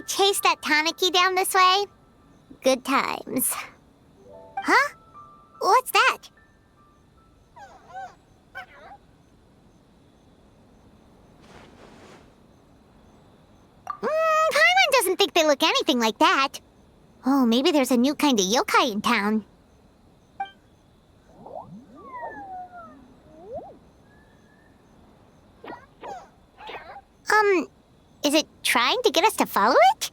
chase that Tanuki down this way? Good times. Huh? What's that? Paimon doesn't think they look anything like that. Oh, maybe there's a new kind of yokai in town. Is it trying to get us to follow it?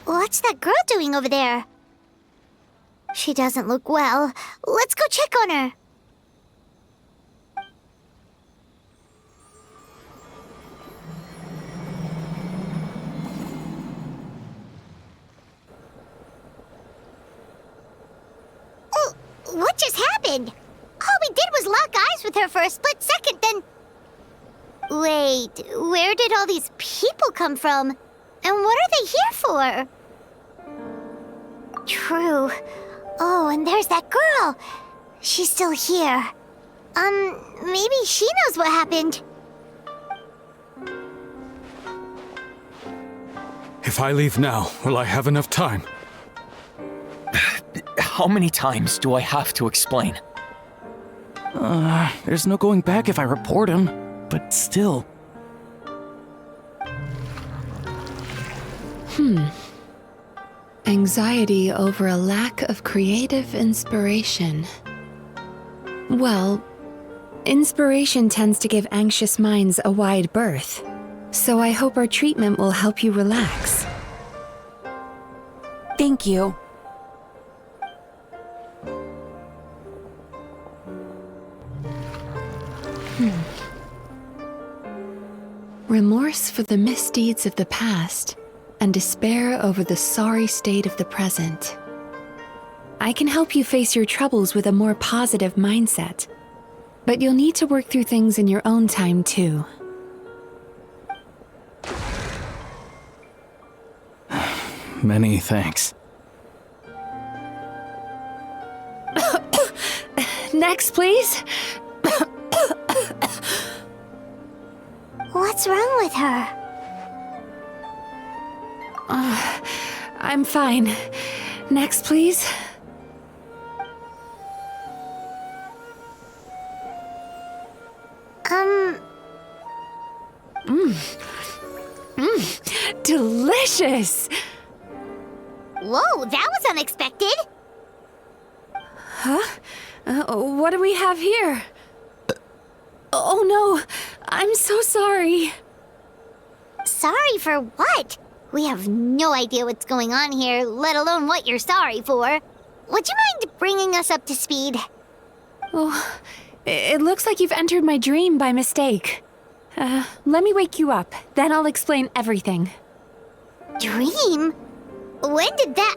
What's that girl doing over there? She doesn't look well. Let's go check on her. Oh, what just happened? All we did was lock eyes with her for a split second, then... Wait, where did all these people come from? And what are they here for? True. Oh, and there's that girl. She's still here. Maybe she knows what happened. If I leave now, will I have enough time? How many times do I have to explain? There's no going back if I report him, but still. Anxiety over a lack of creative inspiration. Well, inspiration tends to give anxious minds a wide berth, so I hope our treatment will help you relax. Thank you. Remorse for the misdeeds of the past and despair over the sorry state of the present. I can help you face your troubles with a more positive mindset, but you'll need to work through things in your own time too. Many thanks. Next, please. What's wrong with her? I'm fine. Next, please. Delicious! Whoa, that was unexpected. Huh? What do we have here? Oh no, I'm so sorry. Sorry for what? We have no idea what's going on here, let alone what you're sorry for. Would you mind bringing us up to speed? Oh, it looks like you've entered my dream by mistake. Let me wake you up, then I'll explain everything. Dream? When did that...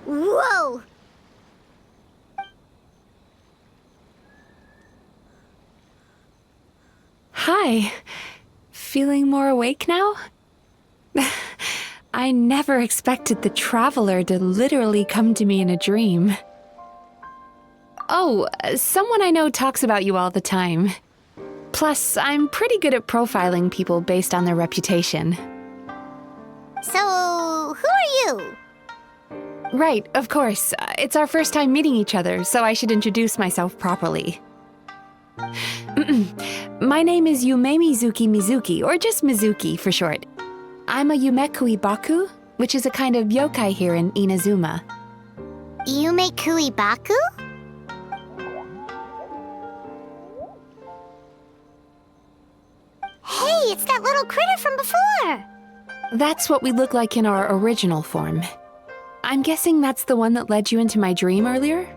Whoa! Hi. Feeling more awake now? I never expected the Traveler to literally come to me in a dream. Oh, someone I know talks about you all the time. Plus, I'm pretty good at profiling people based on their reputation. So, who are you? Right, of course. It's our first time meeting each other, so I should introduce myself properly. My name is Yae Mizuki, or just Mizuki for short. I'm a Yumekui Baku, which is a kind of yokai here in Inazuma. Yumekui Baku? Hey, it's that little critter from before! That's what we look like in our original form. I'm guessing that's the one that led you into my dream earlier?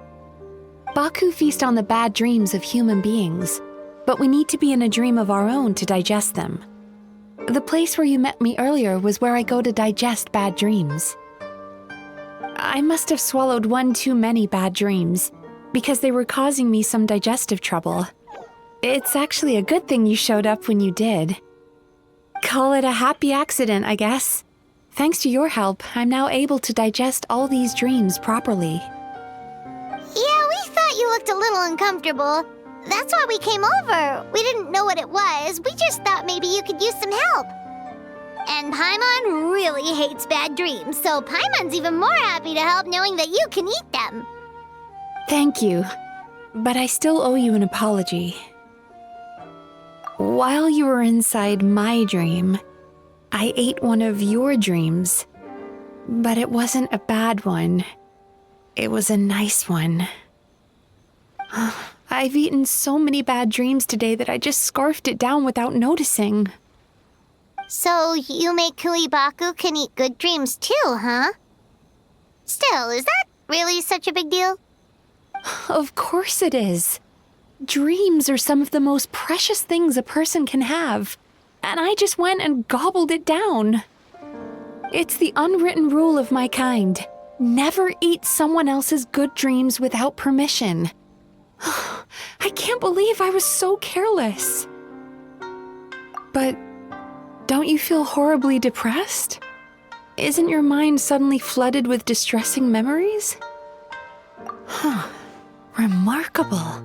Baku feast on the bad dreams of human beings, but we need to be in a dream of our own to digest them. The place where you met me earlier was where I go to digest bad dreams. I must have swallowed one too many bad dreams, because they were causing me some digestive trouble. It's actually a good thing you showed up when you did. Call it a happy accident, I guess. Thanks to your help, I'm now able to digest all these dreams properly. Yeah, we thought you looked a little uncomfortable. That's why we came over. We didn't know what it was. We just thought maybe you could use some help. And Paimon really hates bad dreams, so Paimon's even more happy to help knowing that you can eat them. Thank you, but I still owe you an apology. While you were inside my dream, I ate one of your dreams, but it wasn't a bad one. It was a nice one. I've eaten so many bad dreams today that I just scarfed it down without noticing. So Yume Baku can eat good dreams too, huh? Still, is that really such a big deal? Of course it is. Dreams are some of the most precious things a person can have, and I just went and gobbled it down. It's the unwritten rule of my kind. Never eat someone else's good dreams without permission. I can't believe I was so careless. But don't you feel horribly depressed? Isn't your mind suddenly flooded with distressing memories? Remarkable.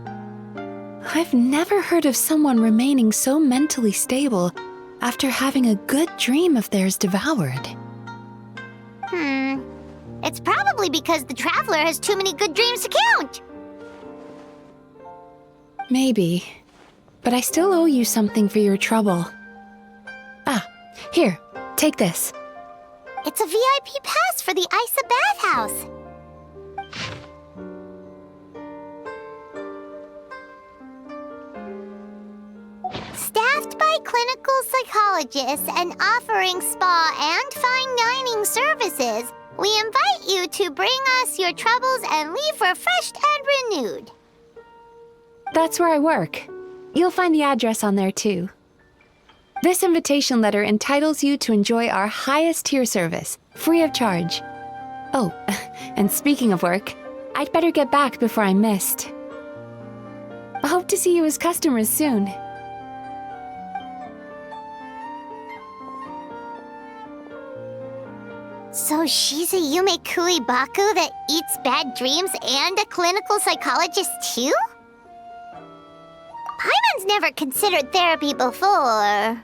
I've never heard of someone remaining so mentally stable after having a good dream of theirs devoured. It's probably because the traveler has too many good dreams to count. Maybe, but I still owe you something for your trouble. Here, take this. It's a VIP pass for the Aisa Bathhouse. Staffed by clinical psychologists and offering spa and fine dining services, we invite you to bring us your troubles and leave refreshed and renewed. That's where I work. You'll find the address on there too. This invitation letter entitles you to enjoy our highest tier service, free of charge. Oh, and speaking of work, I'd better get back before I'm missed. I hope to see you as customers soon. So she's a Yume Baku that eats bad dreams and a clinical psychologist too? Paimon's never considered therapy before.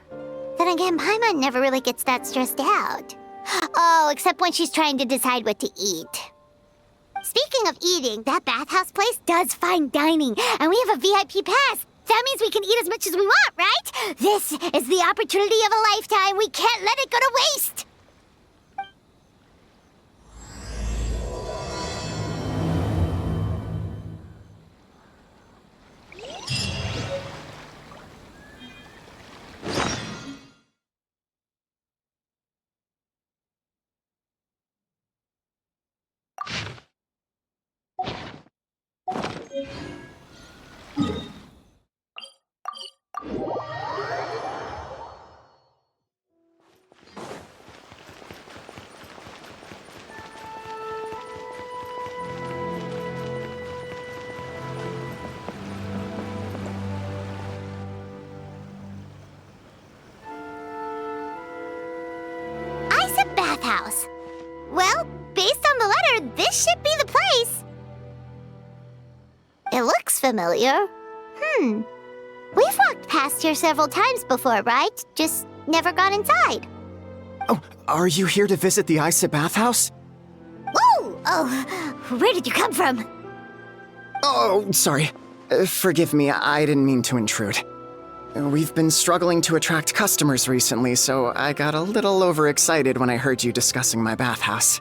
Then again, Paimon never really gets that stressed out. Oh, except when she's trying to decide what to eat. Speaking of eating, that bathhouse place does fine dining, and we have a VIP pass. That means we can eat as much as we want, right? This is the opportunity of a lifetime. We can't let it go to waste. Aisa Bathhouse. Well, based on the letter, this should be the place. It looks familiar. We've walked past here several times before, right? Just never gone inside. Oh, are you here to visit the Aisa Bathhouse? Whoa! Oh, where did you come from? Oh, sorry. Forgive me, I didn't mean to intrude. We've been struggling to attract customers recently, so I got a little overexcited when I heard you discussing my bathhouse.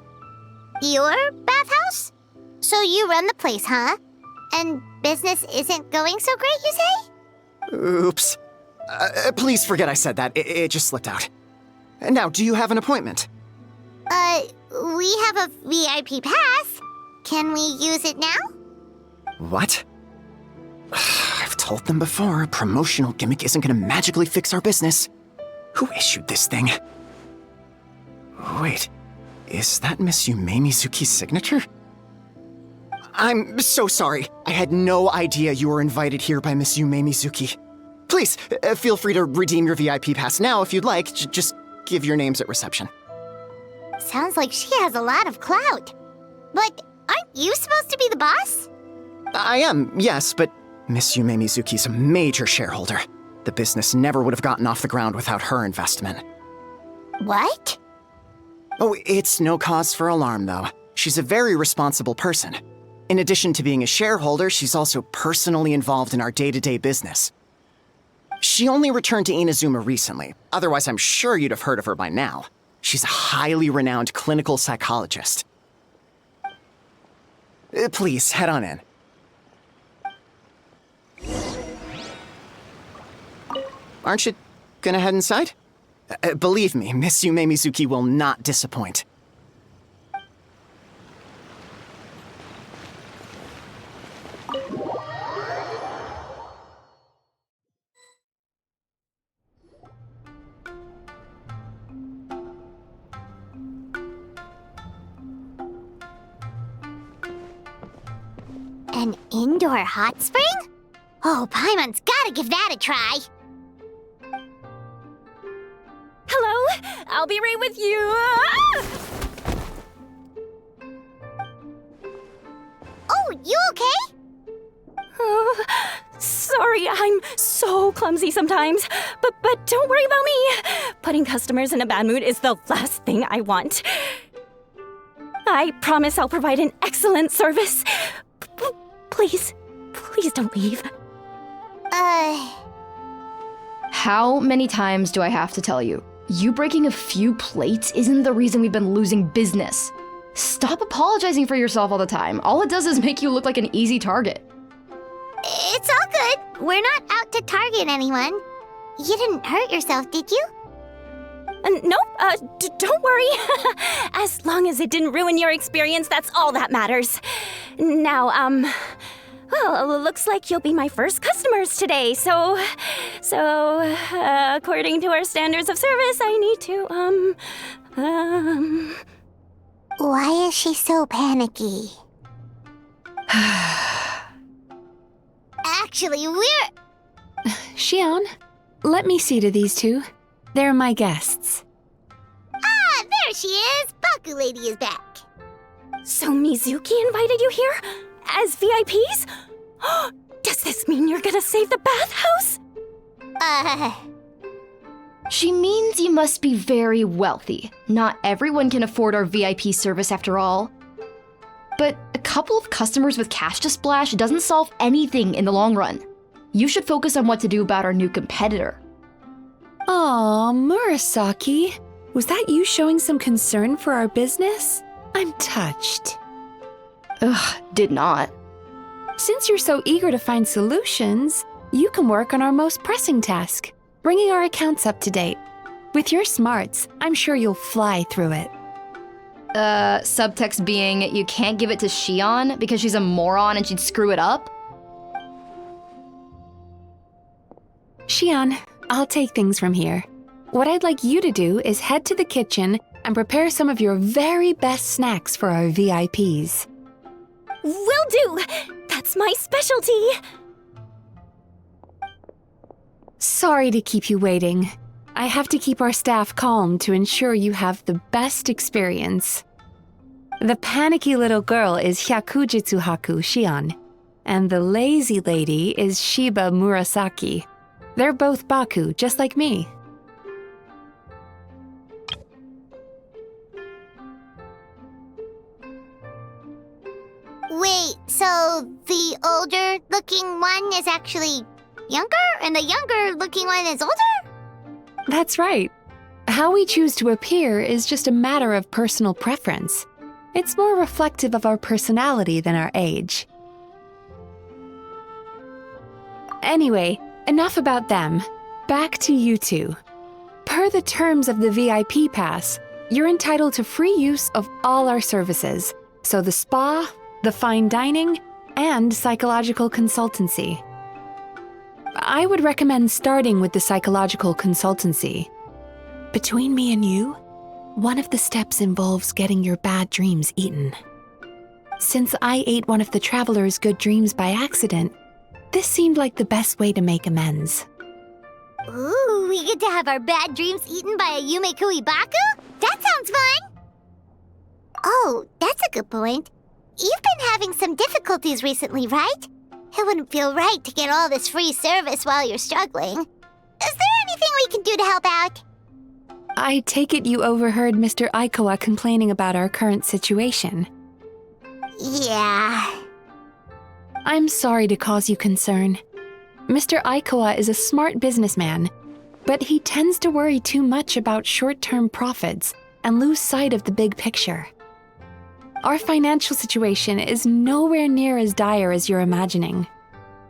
Your bathhouse? So you run the place, huh? And business isn't going so great, you say? Oops. Please forget I said that. It just slipped out. Now, do you have an appointment? We have a VIP pass. Can we use it now? What? I've told them before, a promotional gimmick isn't gonna magically fix our business. Who issued this thing? Wait, is that Miss Yae Mizuki's signature? I'm so sorry. I had no idea you were invited here by Miss Yae Mizuki. Please, feel free to redeem your VIP pass now if you'd like. Just give your names at reception. Sounds like she has a lot of clout. But aren't you supposed to be the boss? I am, yes, but Miss Yae Mizuki's a major shareholder. The business never would have gotten off the ground without her investment. What? Oh, it's no cause for alarm, though. She's a very responsible person. In addition to being a shareholder, she's also personally involved in our day-to-day business. She only returned to Inazuma recently. Otherwise, I'm sure you'd have heard of her by now. She's a highly renowned clinical psychologist. Please, head on in. Aren't you gonna head inside? Believe me, Miss Yae Mizuki will not disappoint. An indoor hot spring? Oh, Paimon's gotta give that a try. Hello, I'll be right with you. Oh, you okay? Oh, sorry, I'm so clumsy sometimes. But don't worry about me. Putting customers in a bad mood is the last thing I want. I promise I'll provide an excellent service. Please don't leave. How many times do I have to tell you? You breaking a few plates isn't the reason we've been losing business. Stop apologizing for yourself all the time. All it does is make you look like an easy target. It's all good. We're not out to target anyone. You didn't hurt yourself, did you? No, don't worry. As long as it didn't ruin your experience, that's all that matters. Now, well, looks like you'll be my first customers today, so, according to our standards of service, I need to, Why is she so panicky? Actually, Xion, let me see to these two. They're my guests. Ah, there she is! Baku Lady is back. So Mizuki invited you here? As VIPs? Does this mean you're gonna save the bathhouse? She means you must be very wealthy. Not everyone can afford our VIP service after all. But a couple of customers with cash to splash doesn't solve anything in the long run. You should focus on what to do about our new competitor. Aw, Murasaki. Was that you showing some concern for our business? I'm touched. Ugh, did not. Since you're so eager to find solutions, you can work on our most pressing task, bringing our accounts up to date. With your smarts, I'm sure you'll fly through it. Subtext being you can't give it to Xion because she's a moron and she'd screw it up? Xion, I'll take things from here. What I'd like you to do is head to the kitchen and prepare some of your very best snacks for our VIPs. Will do! That's my specialty! Sorry to keep you waiting. I have to keep our staff calm to ensure you have the best experience. The panicky little girl is Hyakujitsu Haku Xion, and the lazy lady is Shiba Murasaki. They're both Baku, just like me. Wait, so the older-looking one is actually younger, and the younger-looking one is older? That's right. How we choose to appear is just a matter of personal preference. It's more reflective of our personality than our age. Anyway, enough about them. Back to you two. Per the terms of the VIP pass, you're entitled to free use of all our services. So the spa, the fine dining, and psychological consultancy. I would recommend starting with the psychological consultancy. Between me and you, one of the steps involves getting your bad dreams eaten. Since I ate one of the traveler's good dreams by accident, this seemed like the best way to make amends. Ooh, we get to have our bad dreams eaten by a Yume Baku? That sounds fun! Oh, that's a good point. You've been having some difficulties recently, right? It wouldn't feel right to get all this free service while you're struggling. Is there anything we can do to help out? I take it you overheard Mr. Aikawa complaining about our current situation. Yeah. I'm sorry to cause you concern. Mr. Aikawa is a smart businessman, but he tends to worry too much about short-term profits and lose sight of the big picture. Our financial situation is nowhere near as dire as you're imagining.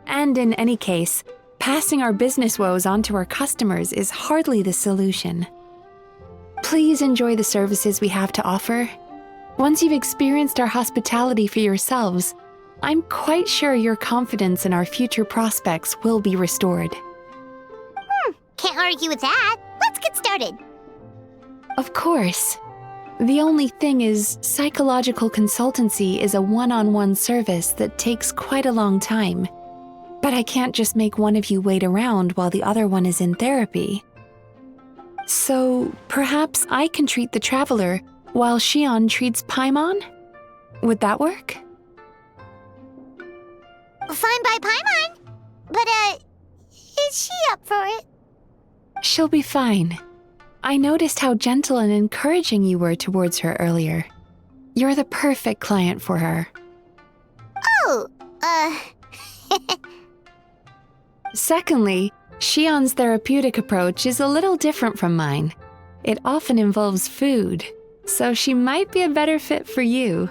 And in any case, passing our business woes on to our customers is hardly the solution. Please enjoy the services we have to offer. Once you've experienced our hospitality for yourselves, I'm quite sure your confidence in our future prospects will be restored. Can't argue with that. Let's get started. Of course. The only thing is, psychological consultancy is a one-on-one service that takes quite a long time. But I can't just make one of you wait around while the other one is in therapy. So, perhaps I can treat the traveler while Shion treats Paimon? Would that work? Fine by Paimon. But, is she up for it? She'll be fine. I noticed how gentle and encouraging you were towards her earlier. You're the perfect client for her. Oh, Secondly, Shion's therapeutic approach is a little different from mine. It often involves food, so she might be a better fit for you.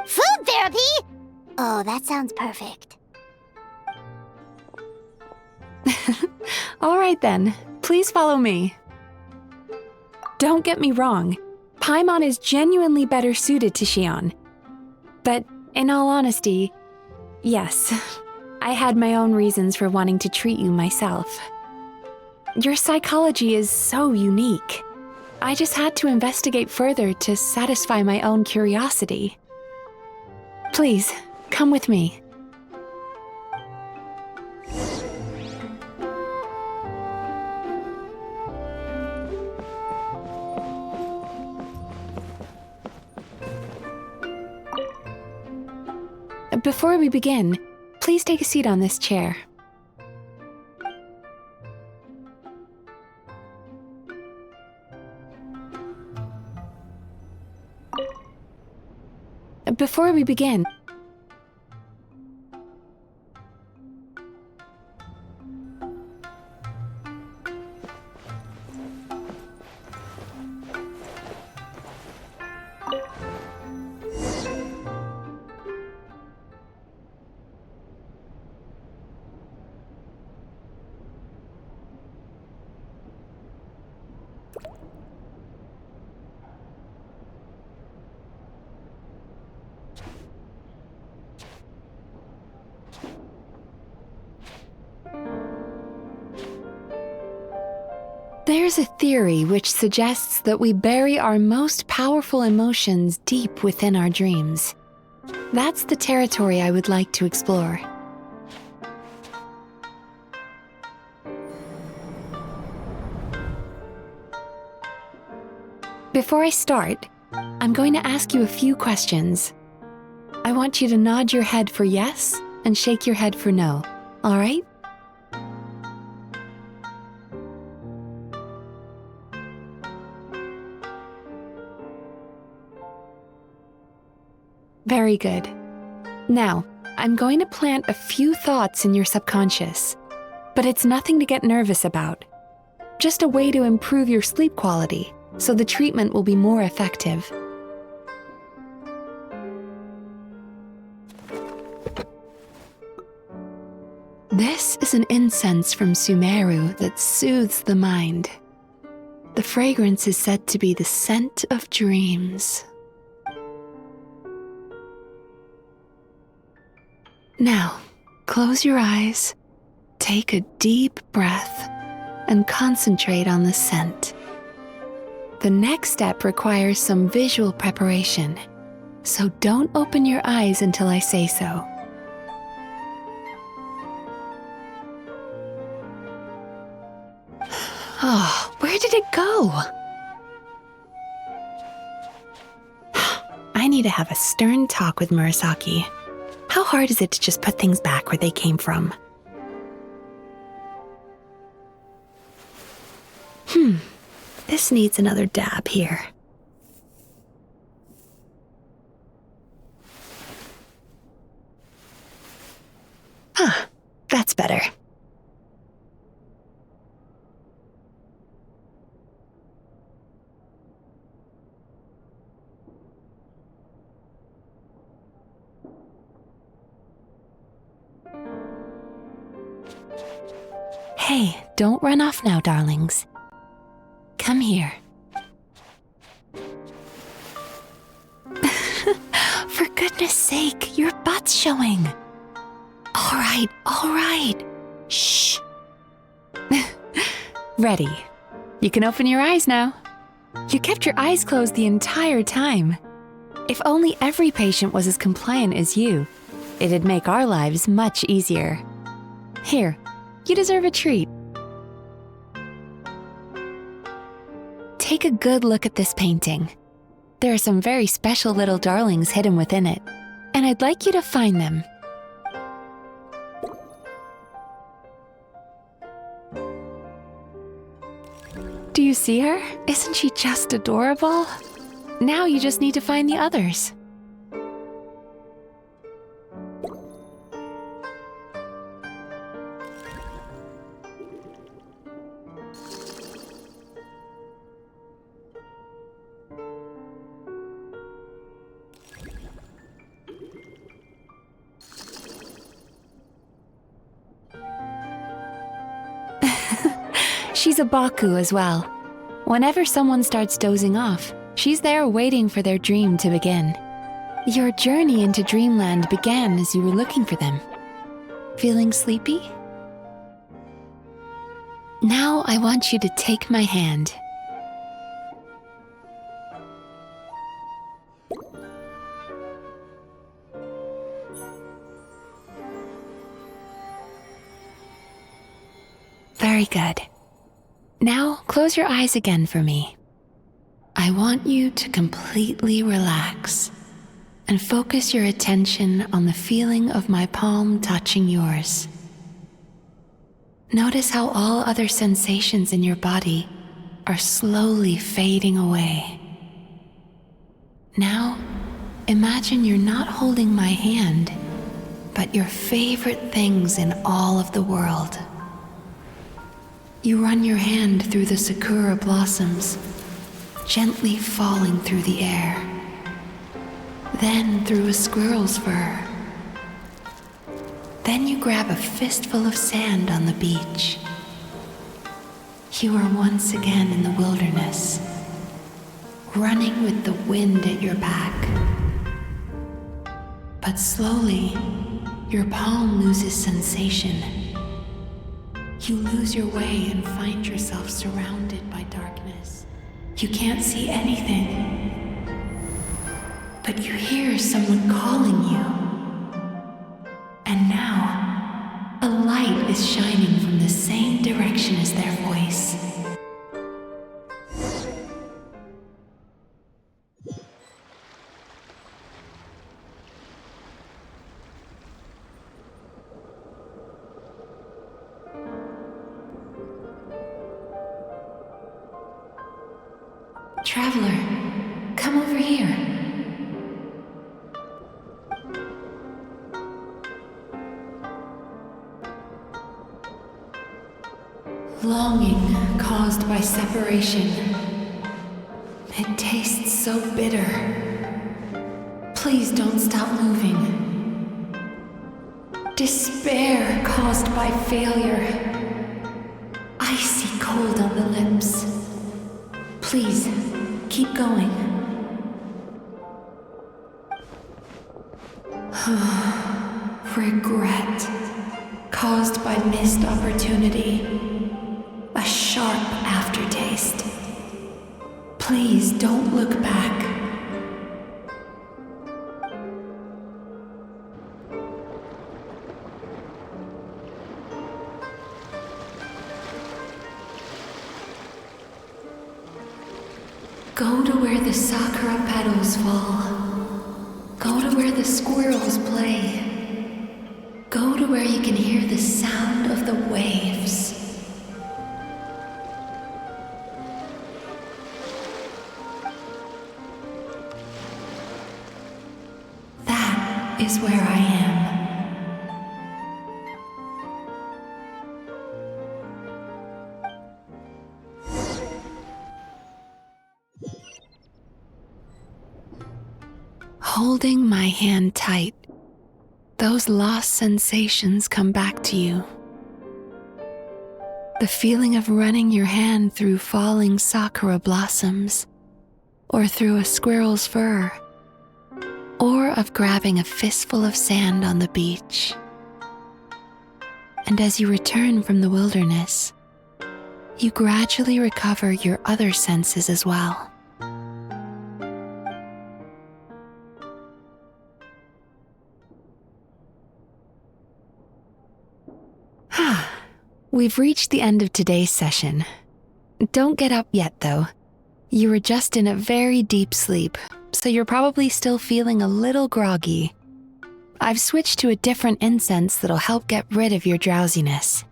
Food therapy? Oh, that sounds perfect. All right then, please follow me. Don't get me wrong, Paimon is genuinely better suited to Shion. But in all honesty, yes, I had my own reasons for wanting to treat you myself. Your psychology is so unique. I just had to investigate further to satisfy my own curiosity. Please, come with me. Before we begin, please take a seat on this chair. Before we begin, there's a theory which suggests that we bury our most powerful emotions deep within our dreams. That's the territory I would like to explore. Before I start, I'm going to ask you a few questions. I want you to nod your head for yes and shake your head for no, all right? Very good. Now, I'm going to plant a few thoughts in your subconscious, but it's nothing to get nervous about. Just a way to improve your sleep quality, so the treatment will be more effective. This is an incense from Sumeru that soothes the mind. The fragrance is said to be the scent of dreams. Now, close your eyes, take a deep breath, and concentrate on the scent. The next step requires some visual preparation, so don't open your eyes until I say so. Oh, where did it go? I need to have a stern talk with Murasaki. How hard is it to just put things back where they came from? This needs another dab here. That's better. Hey, don't run off now, darlings. Come here. For goodness sake, your butt's showing. All right. Shh. Ready. You can open your eyes now. You kept your eyes closed the entire time. If only every patient was as compliant as you, it'd make our lives much easier. Here, you deserve a treat. Take a good look at this painting. There are some very special little darlings hidden within it, and I'd like you to find them. Do you see her? Isn't she just adorable? Now you just need to find the others. She's a Baku as well. Whenever someone starts dozing off, she's there waiting for their dream to begin. Your journey into Dreamland began as you were looking for them. Feeling sleepy? Now I want you to take my hand. Very good. Now, close your eyes again for me. I want you to completely relax and focus your attention on the feeling of my palm touching yours. Notice how all other sensations in your body are slowly fading away. Now, imagine you're not holding my hand, but your favorite things in all of the world. You run your hand through the sakura blossoms, gently falling through the air. Then through a squirrel's fur. Then you grab a fistful of sand on the beach. You are once again in the wilderness, running with the wind at your back. But slowly, your palm loses sensation. You lose your way and find yourself surrounded by darkness. You can't see anything, but you hear someone calling you. And now, a light is shining from the same direction as their voice. Traveler, come over here. Longing caused by separation. It tastes so bitter. Please don't stop moving. Despair caused by failure. Icy cold on the lips. Please, keep going. Regret. by missed opportunity. A sharp aftertaste. Please don't look back. Go to where the sakura petals fall. Go to where the squirrels play. Go to where you can hear the sound of the waves. That is where I am. Holding my hand tight, those lost sensations come back to you. The feeling of running your hand through falling sakura blossoms, or through a squirrel's fur, or of grabbing a fistful of sand on the beach. And as you return from the wilderness, you gradually recover your other senses as well. We've reached the end of today's session. Don't get up yet, though. You were just in a very deep sleep, so you're probably still feeling a little groggy. I've switched to a different incense that'll help get rid of your drowsiness.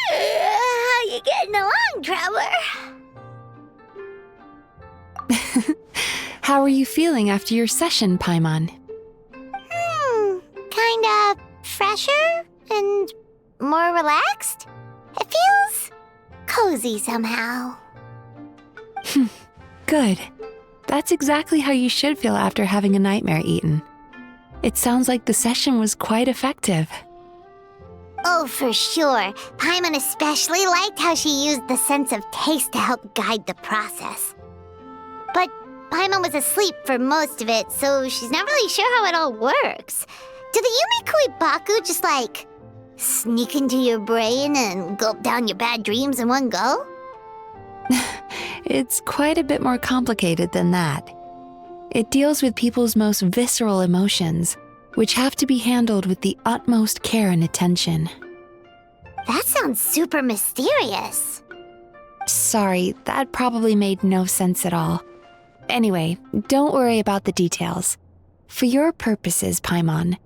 How you getting along, Traveler? How are you feeling after your session, Paimon? Kinda fresher and more relaxed. It feels cozy somehow. Good. That's exactly how you should feel after having a nightmare eaten. It sounds like the session was quite effective. Oh, for sure. Paimon especially liked how she used the sense of taste to help guide the process. But Paimon was asleep for most of it, so she's not really sure how it all works. Do the Yumikui Baku just sneak into your brain and gulp down your bad dreams in one go? It's quite a bit more complicated than that. It deals with people's most visceral emotions, which have to be handled with the utmost care and attention. That sounds super mysterious. Sorry, that probably made no sense at all. Anyway, don't worry about the details. For your purposes, Paimon,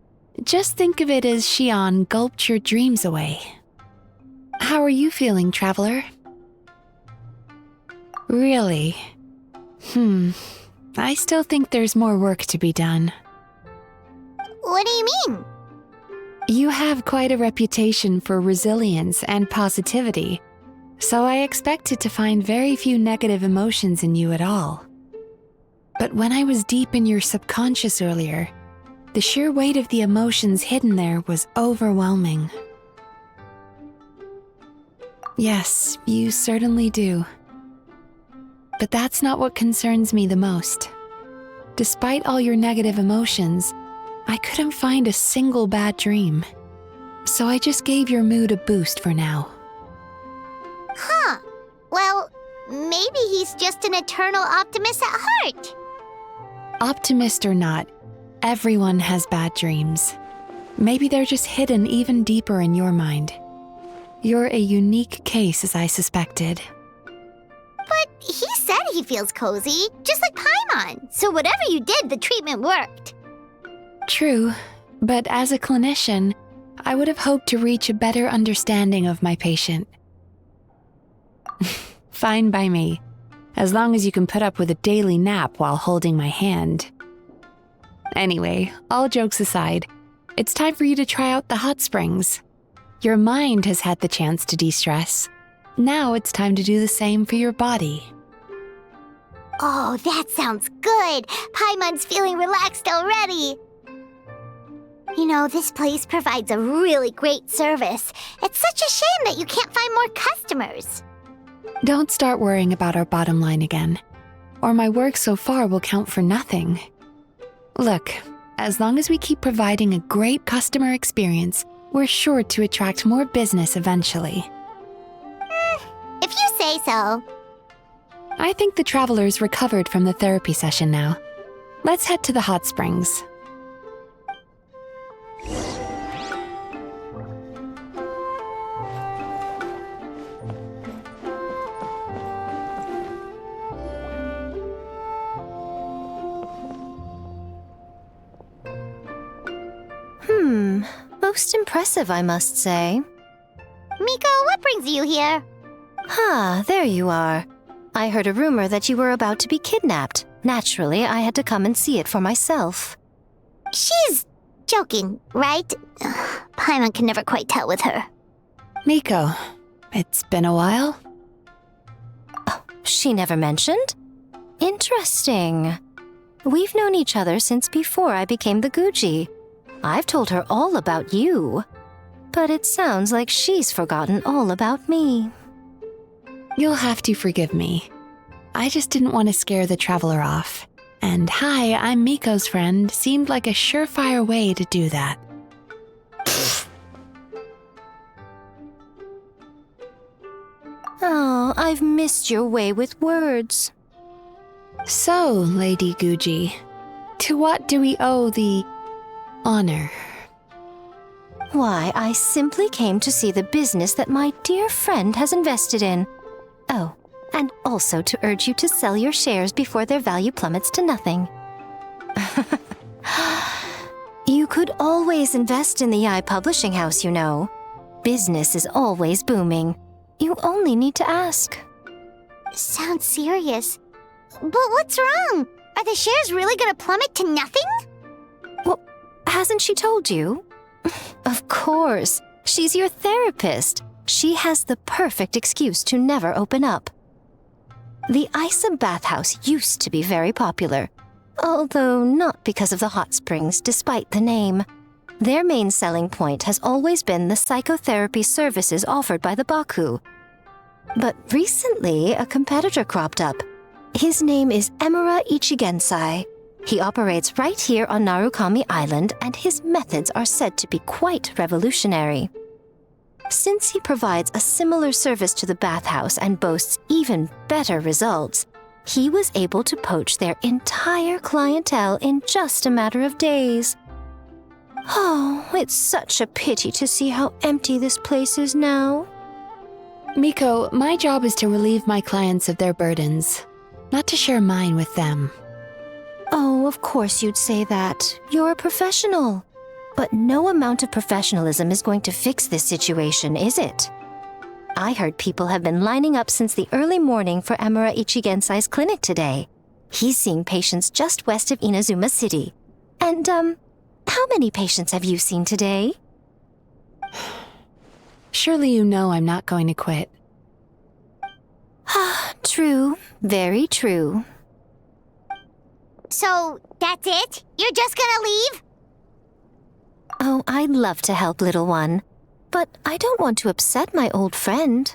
just think of it as Shion gulped your dreams away. How are you feeling, Traveler? Really? I still think there's more work to be done. What do you mean? You have quite a reputation for resilience and positivity, so I expected to find very few negative emotions in you at all. But when I was deep in your subconscious earlier, the sheer weight of the emotions hidden there was overwhelming. Yes, you certainly do. But that's not what concerns me the most. Despite all your negative emotions, I couldn't find a single bad dream. So I just gave your mood a boost for now. Huh. Well, maybe he's just an eternal optimist at heart. Optimist or not, everyone has bad dreams. Maybe they're just hidden even deeper in your mind. You're a unique case, as I suspected. But he said he feels cozy, just like Paimon. So whatever you did, the treatment worked. True, but as a clinician, I would have hoped to reach a better understanding of my patient. Fine by me, as long as you can put up with a daily nap while holding my hand. Anyway, all jokes aside, it's time for you to try out the hot springs. Your mind has had the chance to de-stress. Now it's time to do the same for your body. Oh, that sounds good. Paimon's feeling relaxed already. You know, this place provides a really great service. It's such a shame that you can't find more customers. Don't start worrying about our bottom line again, or my work so far will count for nothing. Look, As long as we keep providing a great customer experience, we're sure to attract more business eventually. If you say so. I think the traveler's recovered from the therapy session now. Let's head to the hot springs. Most impressive, I must say. Miko, what brings you here? There you are. I heard a rumor that you were about to be kidnapped. Naturally, I had to come and see it for myself. She's joking, right? Paimon can never quite tell with her. Miko, it's been a while. She never mentioned? Interesting. We've known each other since before I became the Guji. I've told her all about you. But it sounds like she's forgotten all about me. You'll have to forgive me. I just didn't want to scare the traveler off. And hi, I'm Miko's friend seemed like a surefire way to do that. Oh, I've missed your way with words. So, Lady Guji, to what do we owe the honor? Why, I simply came to see the business that my dear friend has invested in. Oh, and also to urge you to sell your shares before their value plummets to nothing. You could always invest in the Yae publishing house, you know. Business is always booming. You only need to ask. Sounds serious. But what's wrong? Are the shares really gonna plummet to nothing? Well, hasn't she told you? Of course. She's your therapist. She has the perfect excuse to never open up. The Aisa Bathhouse used to be very popular, although not because of the hot springs, despite the name. Their main selling point has always been the psychotherapy services offered by the Baku. But recently, a competitor cropped up. His name is Emura Ichigensai. He operates right here on Narukami Island, and his methods are said to be quite revolutionary. Since he provides a similar service to the bathhouse and boasts even better results, he was able to poach their entire clientele in just a matter of days. Oh, it's such a pity to see how empty this place is now. Miko, my job is to relieve my clients of their burdens, not to share mine with them. Oh, of course you'd say that. You're a professional. But no amount of professionalism is going to fix this situation, is it? I heard people have been lining up since the early morning for Emura Ichigensai's clinic today. He's seeing patients just west of Inazuma City. And, how many patients have you seen today? Surely you know I'm not going to quit. True. Very true. So, that's it? You're just gonna leave? Oh, I'd love to help, little one. But I don't want to upset my old friend.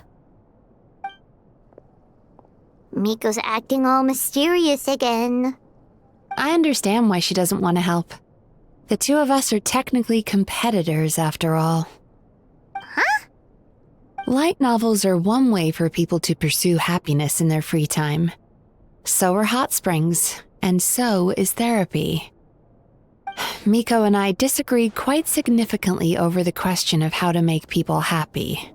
Miko's acting all mysterious again. I understand why she doesn't want to help. The two of us are technically competitors, after all. Huh? Light novels are one way for people to pursue happiness in their free time. So are hot springs, and so is therapy. Miko and I disagreed quite significantly over the question of how to make people happy.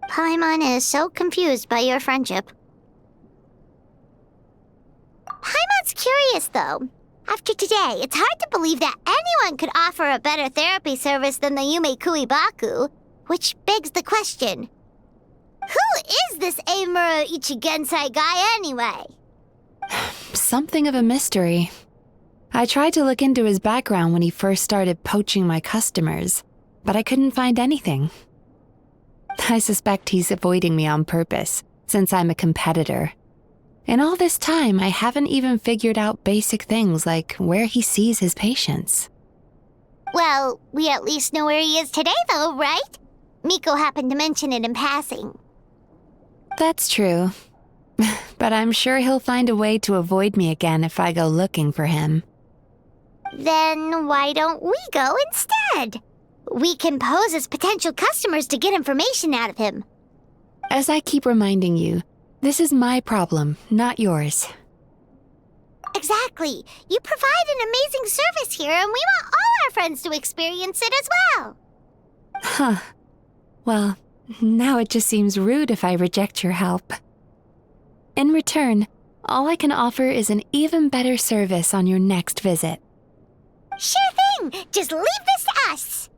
Paimon is so confused by your friendship. Paimon's curious, though. After today, it's hard to believe that anyone could offer a better therapy service than the Yume Kui Baku, which begs the question, who is this Emura Ichigensai guy anyway? Something of a mystery. I tried to look into his background when he first started poaching my customers, but I couldn't find anything. I suspect he's avoiding me on purpose, since I'm a competitor. In all this time, I haven't even figured out basic things like where he sees his patients. Well, we at least know where he is today, though, right? Miko happened to mention it in passing. That's true. But I'm sure he'll find a way to avoid me again if I go looking for him. Then why don't we go instead? We can pose as potential customers to get information out of him. As I keep reminding you, this is my problem, not yours. Exactly. You provide an amazing service here, and we want all our friends to experience it as well. Huh. Well, now it just seems rude if I reject your help. In return, all I can offer is an even better service on your next visit. Sure thing! Just leave this to us!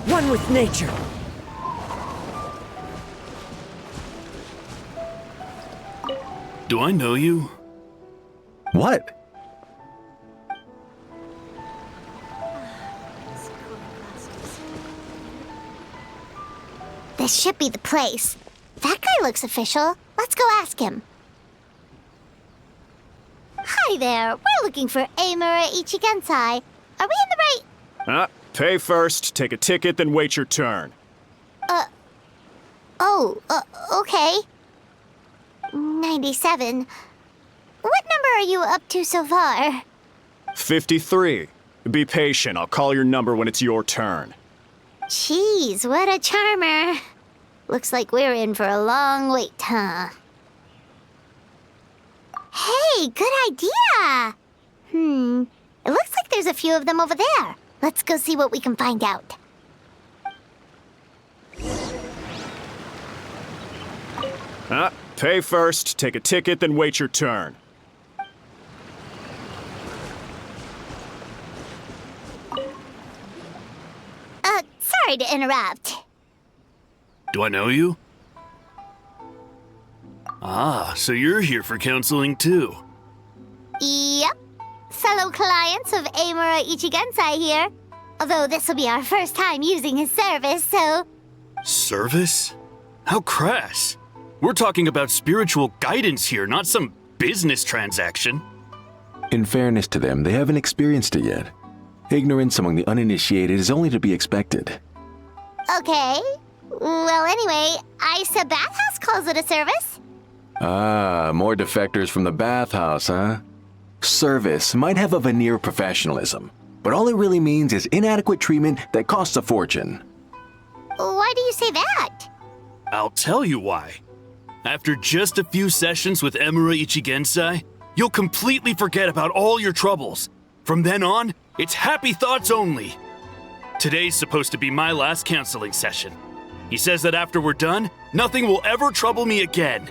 One with nature. Do I know you? What? This should be the place. That guy looks official. Let's go ask him. Hi there. We're looking for Emura Ichigensai. Are we in the right... Pay first, take a ticket, then wait your turn. Okay. 97. What number are you up to so far? 53. Be patient, I'll call your number when it's your turn. Jeez, what a charmer. Looks like we're in for a long wait, huh? Hey, good idea! It looks like there's a few of them over there. Let's go see what we can find out. Pay first, take a ticket, then wait your turn. Sorry to interrupt. Do I know you? Ah, so you're here for counseling too. Yep. Fellow clients of Emura Ichigensai here. Although this will be our first time using his service, so... Service? How crass. We're talking about spiritual guidance here, not some business transaction. In fairness to them, they haven't experienced it yet. Ignorance among the uninitiated is only to be expected. Okay. Well, anyway, Aisa Bathhouse calls it a service. Ah, more defectors from the bathhouse, huh? Service might have a veneer of professionalism, but all it really means is inadequate treatment that costs a fortune. Why do you say that? I'll tell you why. After just a few sessions with Emura Ichigensai, you'll completely forget about all your troubles. From then on, it's happy thoughts only. Today's supposed to be my last counseling session. He says that after we're done, nothing will ever trouble me again.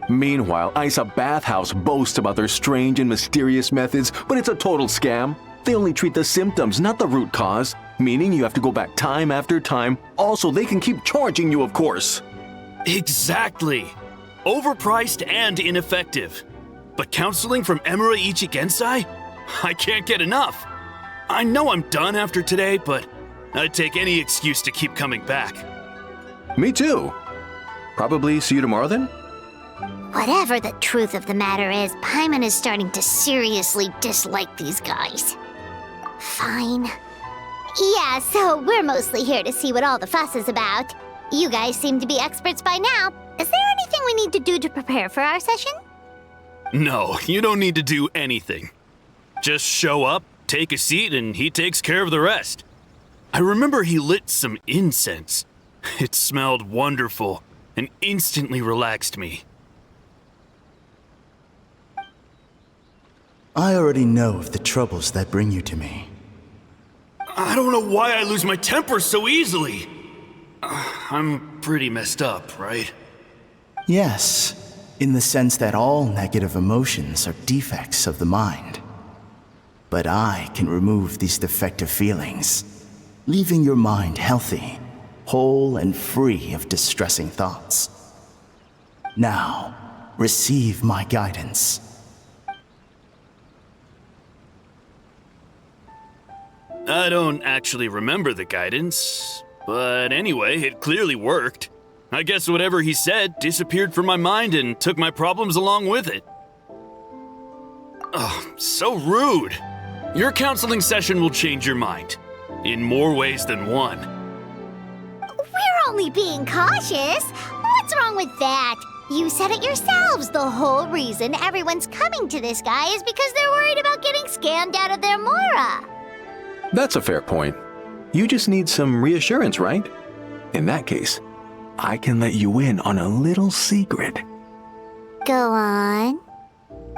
Meanwhile, Aisa Bathhouse boasts about their strange and mysterious methods, but it's a total scam. They only treat the symptoms, not the root cause, meaning you have to go back time after time. Also, they can keep charging you, of course. Exactly. Overpriced and ineffective. But counseling from Emura Ichigensai? I can't get enough. I know I'm done after today, but I'd take any excuse to keep coming back. Me too. Probably see you tomorrow then? Whatever the truth of the matter is, Paimon is starting to seriously dislike these guys. Fine. Yeah, so we're mostly here to see what all the fuss is about. You guys seem to be experts by now. Is there anything we need to do to prepare for our session? No, you don't need to do anything. Just show up, take a seat, and he takes care of the rest. I remember he lit some incense. It smelled wonderful and instantly relaxed me. I already know of the troubles that bring you to me. I don't know why I lose my temper so easily. I'm pretty messed up, right? Yes, in the sense that all negative emotions are defects of the mind. But I can remove these defective feelings, leaving your mind healthy, whole and free of distressing thoughts. Now, receive my guidance. I don't actually remember the guidance, but anyway, it clearly worked. I guess whatever he said disappeared from my mind and took my problems along with it. Oh, so rude. Your counseling session will change your mind. In more ways than one. We're only being cautious. What's wrong with that? You said it yourselves. The whole reason everyone's coming to this guy is because they're worried about getting scammed out of their Mora. That's a fair point. You just need some reassurance, right? In that case, I can let you in on a little secret. Go on.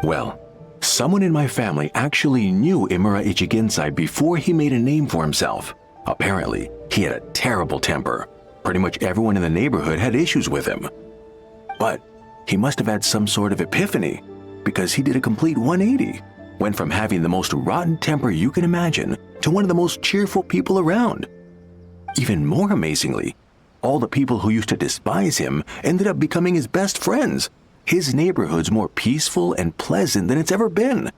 Well, someone in my family actually knew Emura Ichigensai before he made a name for himself. Apparently, he had a terrible temper. Pretty much everyone in the neighborhood had issues with him. But he must have had some sort of epiphany, because he did a complete 180. Went from having the most rotten temper you can imagine to one of the most cheerful people around. Even more amazingly, all the people who used to despise him ended up becoming his best friends. His neighborhood's more peaceful and pleasant than it's ever been.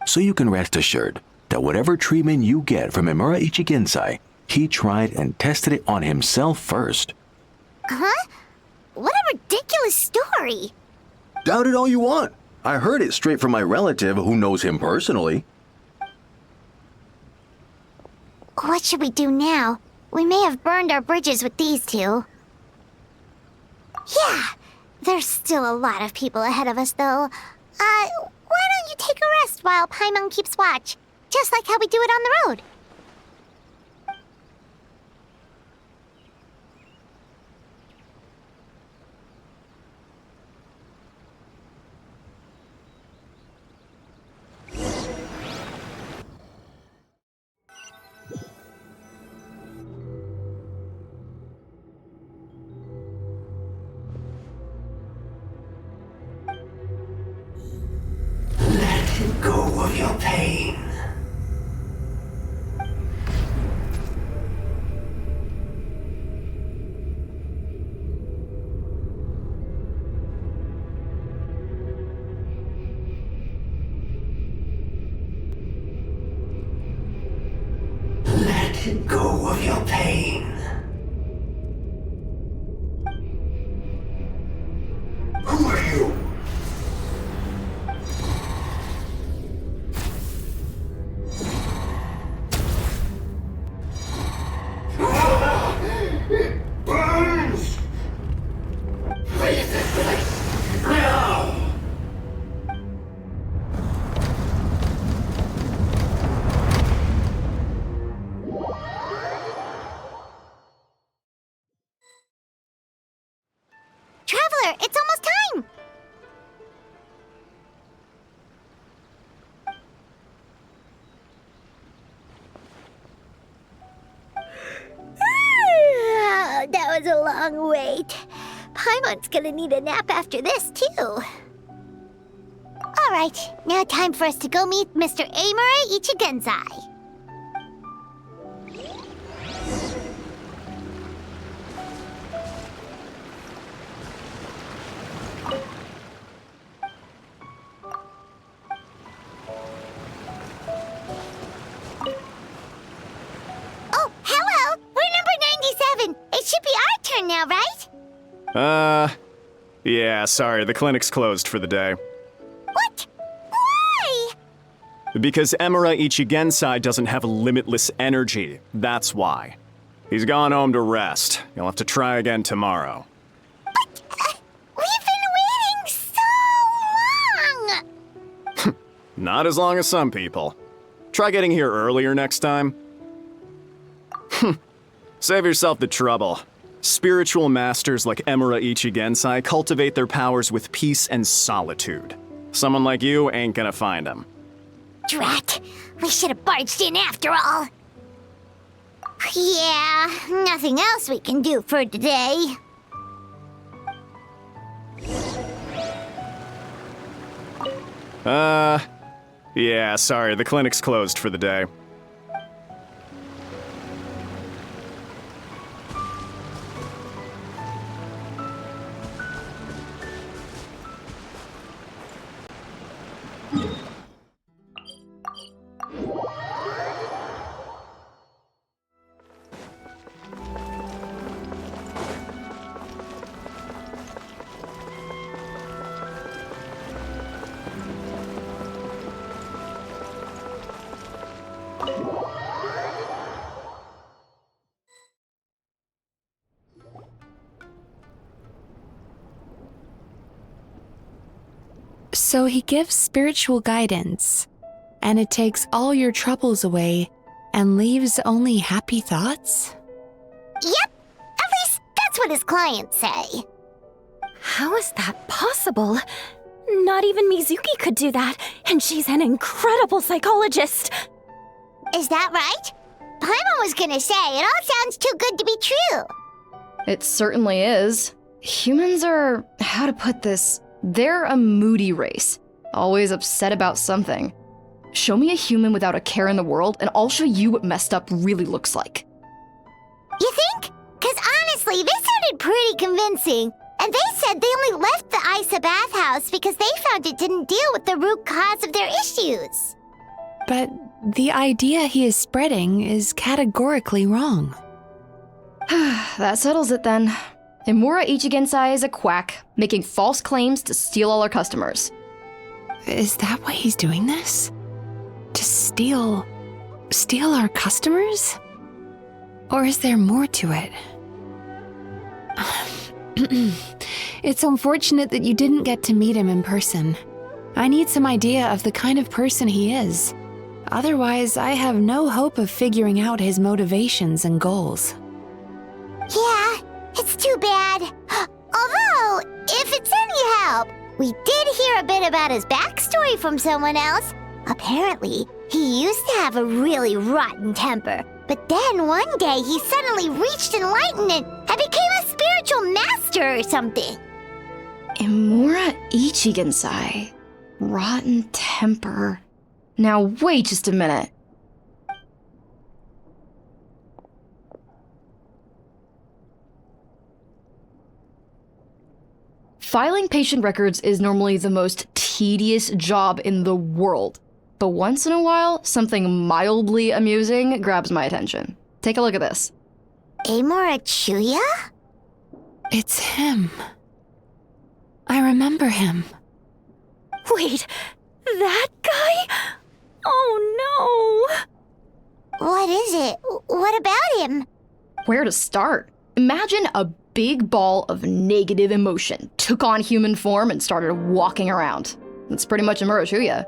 So you can rest assured that whatever treatment you get from Emura Ichigensai, he tried and tested it on himself first. Huh? What a ridiculous story. Doubt it all you want. I heard it straight from my relative who knows him personally. What should we do now? We may have burned our bridges with these two. Yeah, there's still a lot of people ahead of us, though. Why don't you take a rest while Paimon keeps watch? Just like how we do it on the road. Let go of your pain. Let go of your pain. Who are you? It burns! Leave this place now! Traveler, it's almost time! That was a long wait. Paimon's gonna need a nap after this, too. Alright, now time for us to go meet Mr. Emura Ichigensai. Oh, hello! We're number 97! It should be our turn now, right? Yeah, sorry, the clinic's closed for the day. What? Why? Because Emura Ichigensai doesn't have limitless energy, that's why. He's gone home to rest. You'll have to try again tomorrow. But, we've been waiting so long! Not as long as some people. Try getting here earlier next time. Save yourself the trouble. Spiritual masters like Emura Ichigensai cultivate their powers with peace and solitude. Someone like you ain't gonna find them. Drat! We should have barged in after all. Yeah, nothing else we can do for today. Yeah, sorry, the clinic's closed for the day. So he gives spiritual guidance, and it takes all your troubles away and leaves only happy thoughts? Yep, at least that's what his clients say. How is that possible? Not even Mizuki could do that, and she's an incredible psychologist. Is that right? Paimon was gonna say, it all sounds too good to be true. It certainly is. Humans are, how to put this, they're a moody race, always upset about something. Show me a human without a care in the world, and I'll show you what messed up really looks like. You think? Because honestly, this sounded pretty convincing. And they said they only left the Aisa Bathhouse because they found it didn't deal with the root cause of their issues. But the idea he is spreading is categorically wrong. That settles it then. Emura Ichigensai is a quack, making false claims to steal all our customers. Is that why he's doing this? To steal our customers? Or is there more to it? It's unfortunate that you didn't get to meet him in person. I need some idea of the kind of person he is. Otherwise, I have no hope of figuring out his motivations and goals. Yeah, it's too bad. Although, if it's any help, we did hear a bit about his backstory from someone else. Apparently, he used to have a really rotten temper, but then one day he suddenly reached enlightenment and became a spiritual master or something. Emura Ichigensai. Rotten temper. Now wait just a minute. Filing patient records is normally the most tedious job in the world. But once in a while, something mildly amusing grabs my attention. Take a look at this. Emura Chuya? It's him. I remember him. Wait, that guy? Oh no! What is it? What about him? Where to start? Imagine a big ball of negative emotion took on human form and started walking around. That's pretty much Emura Chuya.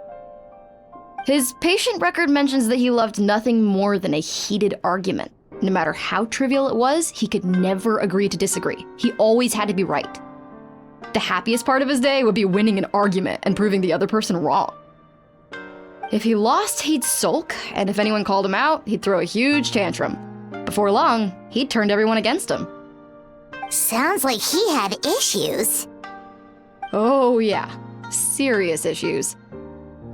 His patient record mentions that he loved nothing more than a heated argument. No matter how trivial it was, he could never agree to disagree. He always had to be right. The happiest part of his day would be winning an argument and proving the other person wrong. If he lost, he'd sulk, and if anyone called him out, he'd throw a huge tantrum. Before long, he'd turned everyone against him. Sounds like he had issues. Oh yeah, serious issues.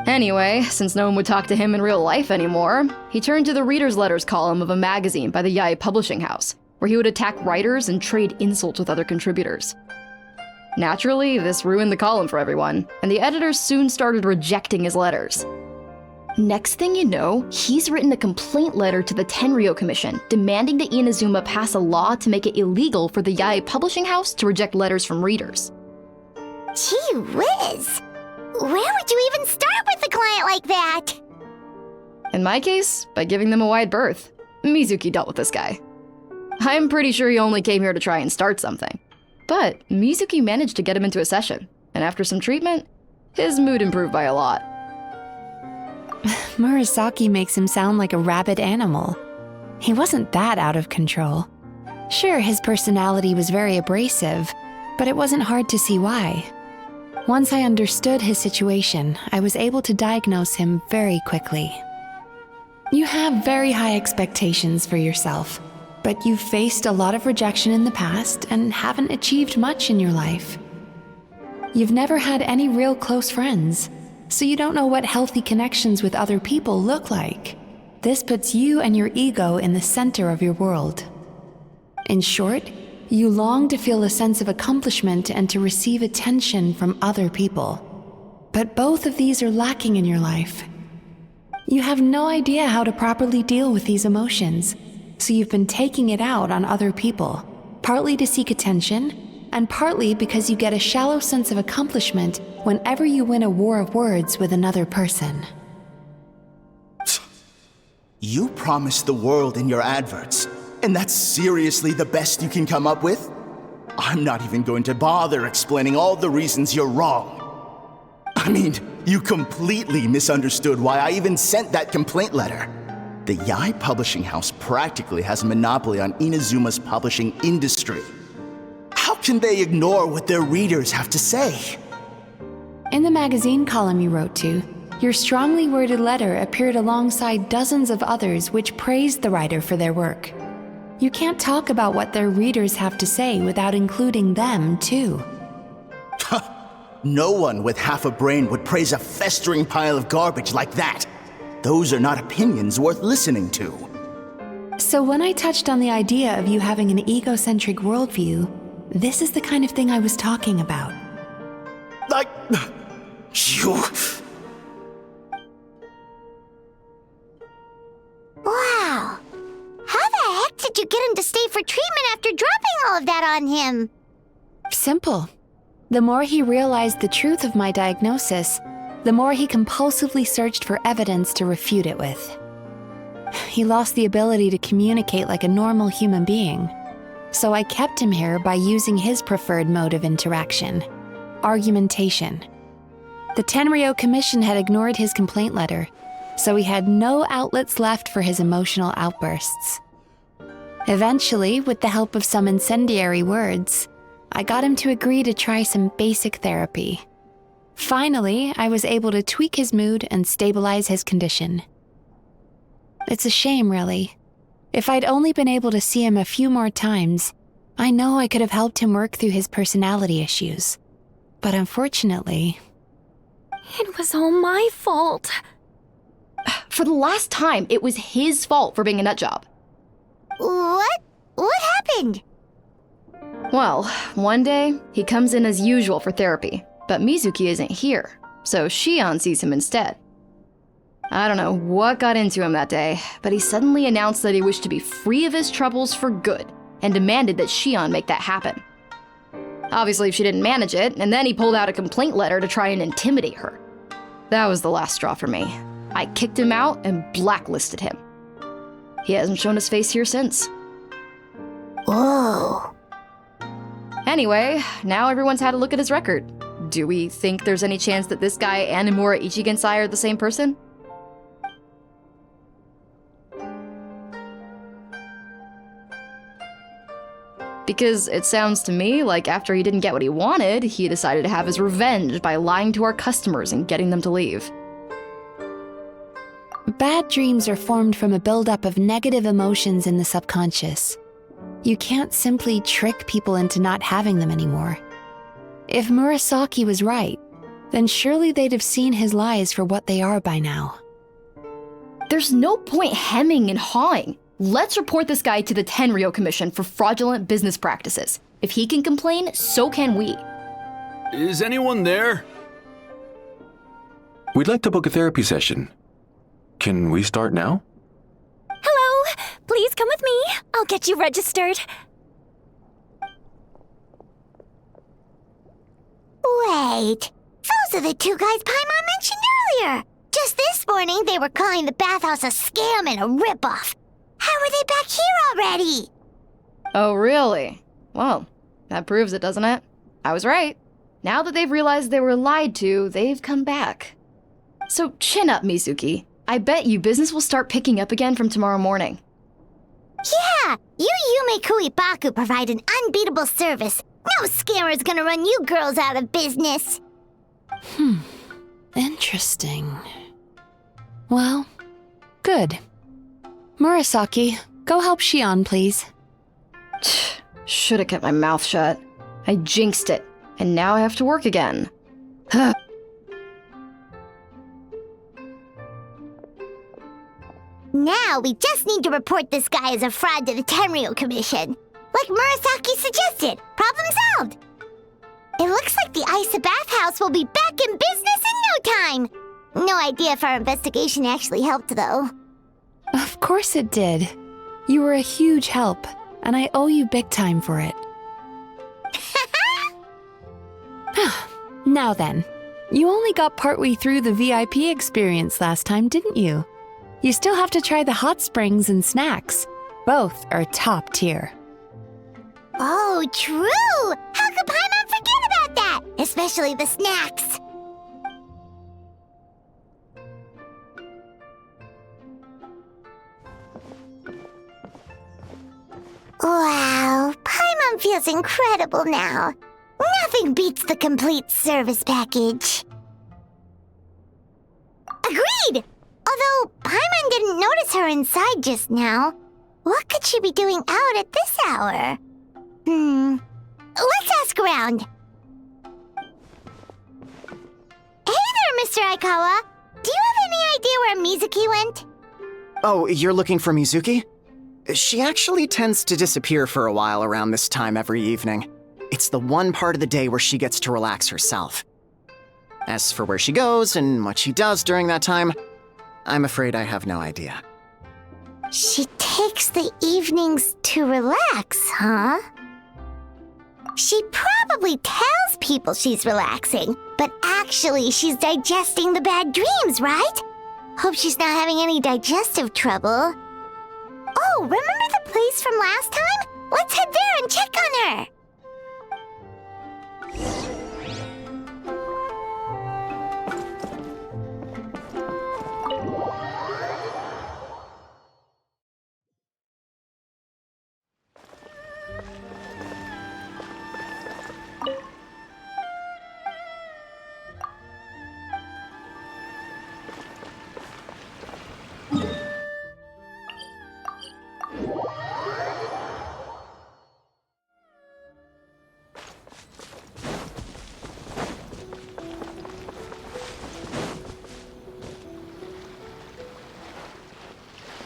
Anyway, since no one would talk to him in real life anymore, he turned to the reader's letters column of a magazine by the Yae Publishing House, where he would attack writers and trade insults with other contributors. Naturally, this ruined the column for everyone, and the editors soon started rejecting his letters. Next thing you know, he's written a complaint letter to the Tenryo Commission, demanding that Inazuma pass a law to make it illegal for the Yae Publishing House to reject letters from readers. Gee whiz! Where would you even start with a client like that? In my case, by giving them a wide berth. Mizuki dealt with this guy. I'm pretty sure he only came here to try and start something. But Mizuki managed to get him into a session, and after some treatment, his mood improved by a lot. Murasaki makes him sound like a rabid animal. He wasn't that out of control. Sure, his personality was very abrasive, but it wasn't hard to see why. Once I understood his situation, I was able to diagnose him very quickly. You have very high expectations for yourself, but you've faced a lot of rejection in the past and haven't achieved much in your life. You've never had any real close friends, so you don't know what healthy connections with other people look like. This puts you and your ego in the center of your world. In short, you long to feel a sense of accomplishment and to receive attention from other people. But both of these are lacking in your life. You have no idea how to properly deal with these emotions, so you've been taking it out on other people, partly to seek attention, and partly because you get a shallow sense of accomplishment whenever you win a war of words with another person. You promised the world in your adverts, and that's seriously the best you can come up with? I'm not even going to bother explaining all the reasons you're wrong. I mean, you completely misunderstood why I even sent that complaint letter. The Yae publishing house practically has a monopoly on Inazuma's publishing industry. How can they ignore what their readers have to say? In the magazine column you wrote to, your strongly worded letter appeared alongside dozens of others which praised the writer for their work. You can't talk about what their readers have to say without including them, too. No one with half a brain would praise a festering pile of garbage like that. Those are not opinions worth listening to. So when I touched on the idea of you having an egocentric worldview, this is the kind of thing I was talking about. Like, you... Wow. How the heck did you get him to stay for treatment after dropping all of that on him? Simple. The more he realized the truth of my diagnosis, the more he compulsively searched for evidence to refute it with. He lost the ability to communicate like a normal human being, so I kept him here by using his preferred mode of interaction: argumentation. The Tenryo Commission had ignored his complaint letter, so he had no outlets left for his emotional outbursts. Eventually, with the help of some incendiary words, I got him to agree to try some basic therapy. Finally, I was able to tweak his mood and stabilize his condition. It's a shame, really. If I'd only been able to see him a few more times, I know I could have helped him work through his personality issues. But unfortunately... It was all my fault. For the last time, it was his fault for being a nutjob. What? What happened? Well, one day, he comes in as usual for therapy, but Mizuki isn't here, so Shion sees him instead. I don't know what got into him that day, but he suddenly announced that he wished to be free of his troubles for good, and demanded that Shion make that happen. Obviously, she didn't manage it, and then he pulled out a complaint letter to try and intimidate her. That was the last straw for me. I kicked him out and blacklisted him. He hasn't shown his face here since. Whoa. Anyway, now everyone's had a look at his record. Do we think there's any chance that this guy and Emura Ichigensai are the same person? Because it sounds to me like after he didn't get what he wanted, he decided to have his revenge by lying to our customers and getting them to leave. Bad dreams are formed from a buildup of negative emotions in the subconscious. You can't simply trick people into not having them anymore. If Murasaki was right, then surely they'd have seen his lies for what they are by now. There's no point hemming and hawing. Let's report this guy to the Tenryo Commission for fraudulent business practices. If he can complain, so can we. Is anyone there? We'd like to book a therapy session. Can we start now? Hello! Please come with me. I'll get you registered. Wait. Those are the two guys Paimon mentioned earlier. Just this morning, they were calling the bathhouse a scam and a ripoff. How are they back here already? Oh, really? Well, that proves it, doesn't it? I was right. Now that they've realized they were lied to, they've come back. So chin up, Mizuki. I bet you business will start picking up again from tomorrow morning. Yeah, you Yume Kuibaku provide an unbeatable service. No scammer's gonna run you girls out of business. Interesting. Well, good. Murasaki, go help Shion, please. Should have kept my mouth shut. I jinxed it, and now I have to work again. Now we just need to report this guy as a fraud to the Tenryo Commission. Like Murasaki suggested. Problem solved. It looks like the Aisa Bathhouse will be back in business in no time. No idea if our investigation actually helped, though. Of course it did. You were a huge help, and I owe you big time for it. Now then, you only got partway through the VIP experience last time, didn't you? You still have to try the hot springs and snacks. Both are top tier. Oh, true! How could Paimon forget about that? Especially the snacks. Wow, Paimon feels incredible now. Nothing beats the complete service package. Agreed! Although Paimon didn't notice her inside just now. What could she be doing out at this hour? Let's ask around. Hey there, Mr. Aikawa. Do you have any idea where Mizuki went? Oh, you're looking for Mizuki? She actually tends to disappear for a while around this time every evening. It's the one part of the day where she gets to relax herself. As for where she goes and what she does during that time, I'm afraid I have no idea. She takes the evenings to relax, huh? She probably tells people she's relaxing, but actually she's digesting the bad dreams, right? Hope she's not having any digestive trouble. Oh, remember the place from last time? Let's head there and check on her!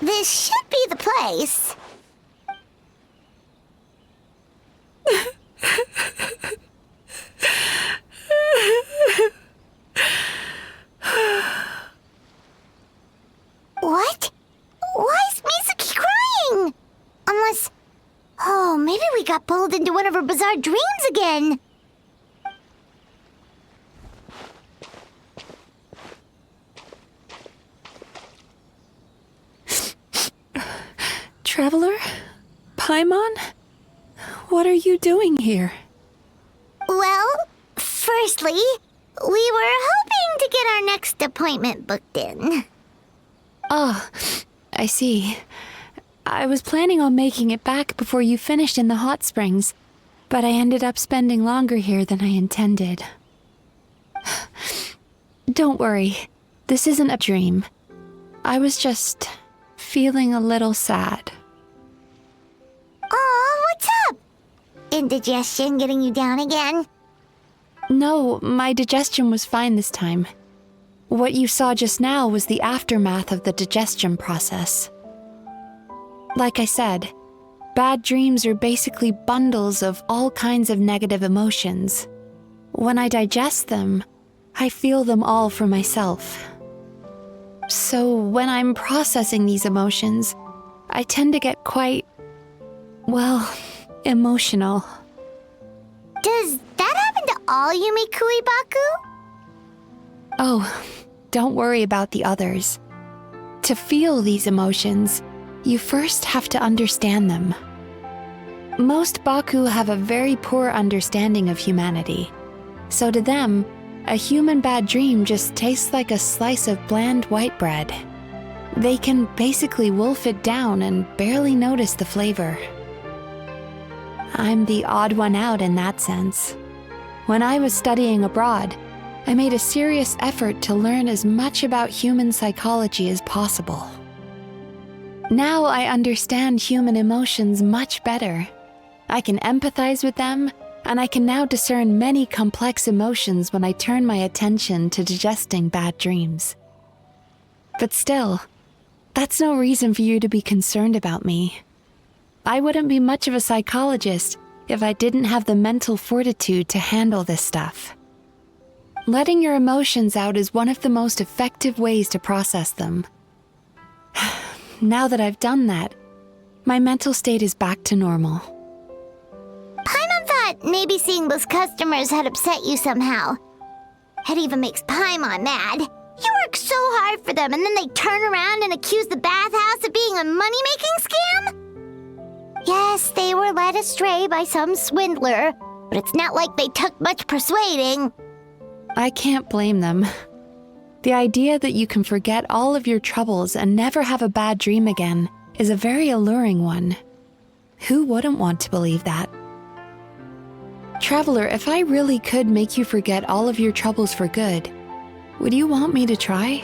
This should be the place. What? Why is Mizuki crying? Unless... Oh, maybe we got pulled into one of her bizarre dreams again. Traveler? Paimon? What are you doing here? Well, firstly, we were hoping to get our next appointment booked in. Oh, I see. I was planning on making it back before you finished in the hot springs, but I ended up spending longer here than I intended. Don't worry, this isn't a dream. I was just feeling a little sad. Oh, what's up? Indigestion getting you down again? No, my digestion was fine this time. What you saw just now was the aftermath of the digestion process. Like I said, bad dreams are basically bundles of all kinds of negative emotions. When I digest them, I feel them all for myself. So when I'm processing these emotions, I tend to get quite, well, emotional. Does that happen to all Yumikui Baku? Oh, don't worry about the others. To feel these emotions, you first have to understand them. Most Baku have a very poor understanding of humanity. So to them, a human bad dream just tastes like a slice of bland white bread. They can basically wolf it down and barely notice the flavor. I'm the odd one out in that sense. When I was studying abroad, I made a serious effort to learn as much about human psychology as possible. Now I understand human emotions much better. I can empathize with them, and I can now discern many complex emotions when I turn my attention to digesting bad dreams. But still, That's no reason for you to be concerned about me. I wouldn't be much of a psychologist if I didn't have the mental fortitude to handle this stuff. Letting your emotions out is one of the most effective ways to process them. Now that I've done that, my mental state is back to normal. Paimon thought maybe seeing those customers had upset you somehow. It even makes Paimon mad. You work so hard for them, and then they turn around and accuse the bathhouse of being a money-making scam? Yes, they were led astray by some swindler, but it's not like they took much persuading. I can't blame them. The idea that you can forget all of your troubles and never have a bad dream again is a very alluring one. Who wouldn't want to believe that? Traveler, if I really could make you forget all of your troubles for good, would you want me to try?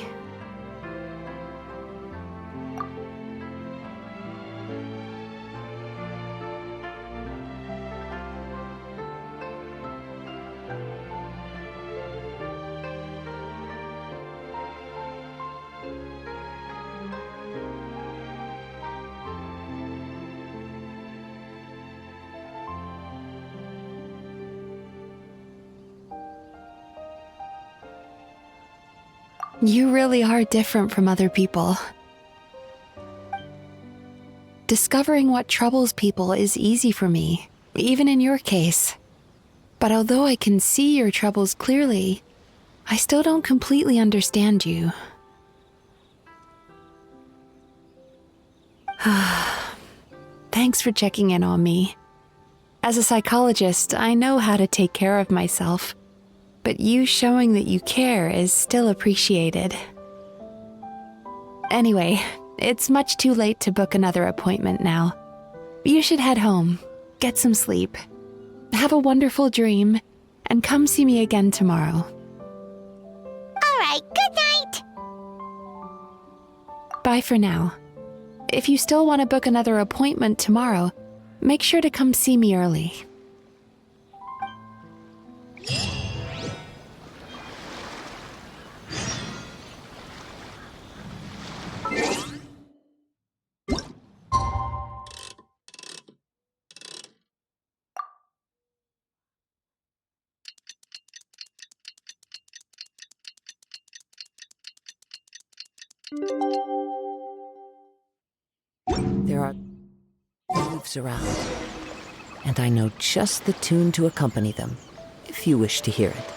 You really are different from other people. Discovering what troubles people is easy for me, even in your case. But although I can see your troubles clearly, I still don't completely understand you. Thanks for checking in on me. As a psychologist, I know how to take care of myself. But you showing that you care is still appreciated. Anyway, it's much too late to book another appointment now. You should head home, get some sleep, have a wonderful dream, and come see me again tomorrow. All right, good night. Bye for now. If you still want to book another appointment tomorrow, make sure to come see me early. There are thieves around, and I know just the tune to accompany them, if you wish to hear it.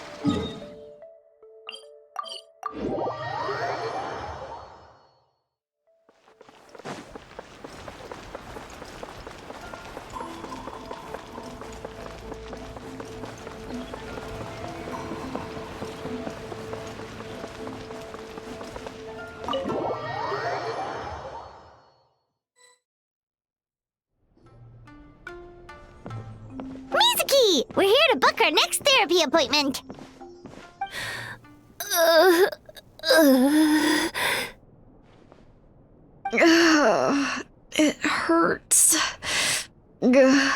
Mizuki! We're here to book our next therapy appointment. It hurts. Oh no,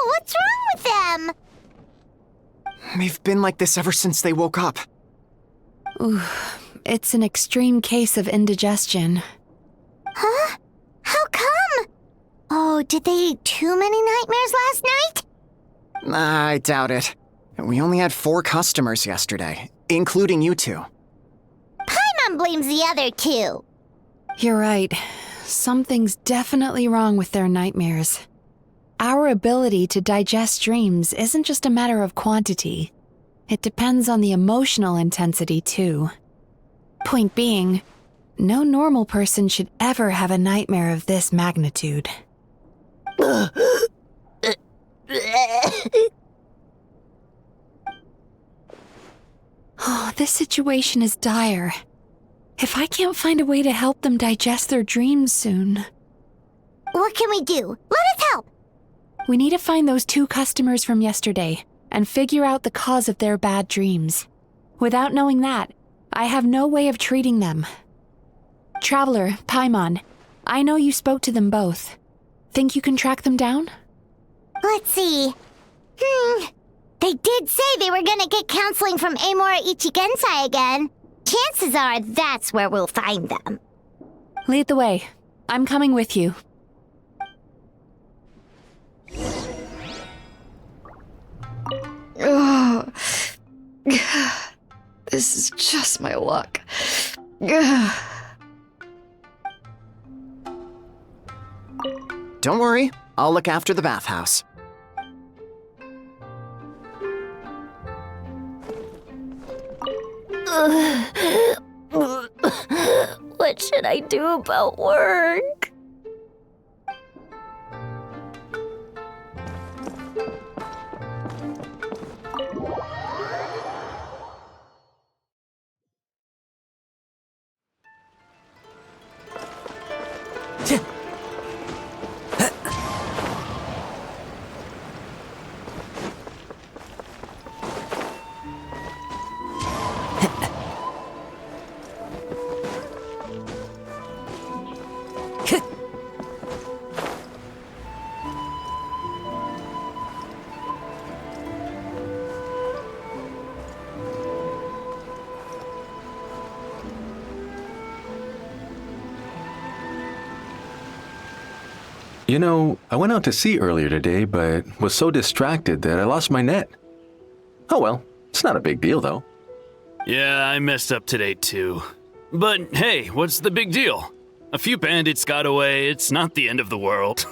what's wrong with them? They've been like this ever since they woke up. Ooh, it's an extreme case of indigestion. Huh? How come? Oh, did they eat too many nightmares last night? I doubt it. We only had 4 customers yesterday, including you two. Paimon blames the other 2. You're right. Something's definitely wrong with their nightmares. Our ability to digest dreams isn't just a matter of quantity. It depends on the emotional intensity, too. Point being, no normal person should ever have a nightmare of this magnitude. Oh, this situation is dire. If I can't find a way to help them digest their dreams soon... What can we do? Let us help! We need to find those 2 customers from yesterday and figure out the cause of their bad dreams. Without knowing that, I have no way of treating them. Traveler, Paimon, I know you spoke to them both. Think you can track them down? Let's see. They did say they were gonna get counseling from Emura Ichigensai again. Chances are that's where we'll find them. Lead the way. I'm coming with you. Ugh. This is just my luck. Ugh. Don't worry, I'll look after the bathhouse. What should I do about work? You know, I went out to sea earlier today, but was so distracted that I lost my net. Oh well, it's not a big deal though. Yeah, I messed up today too. But hey, what's the big deal? A few bandits got away, it's not the end of the world.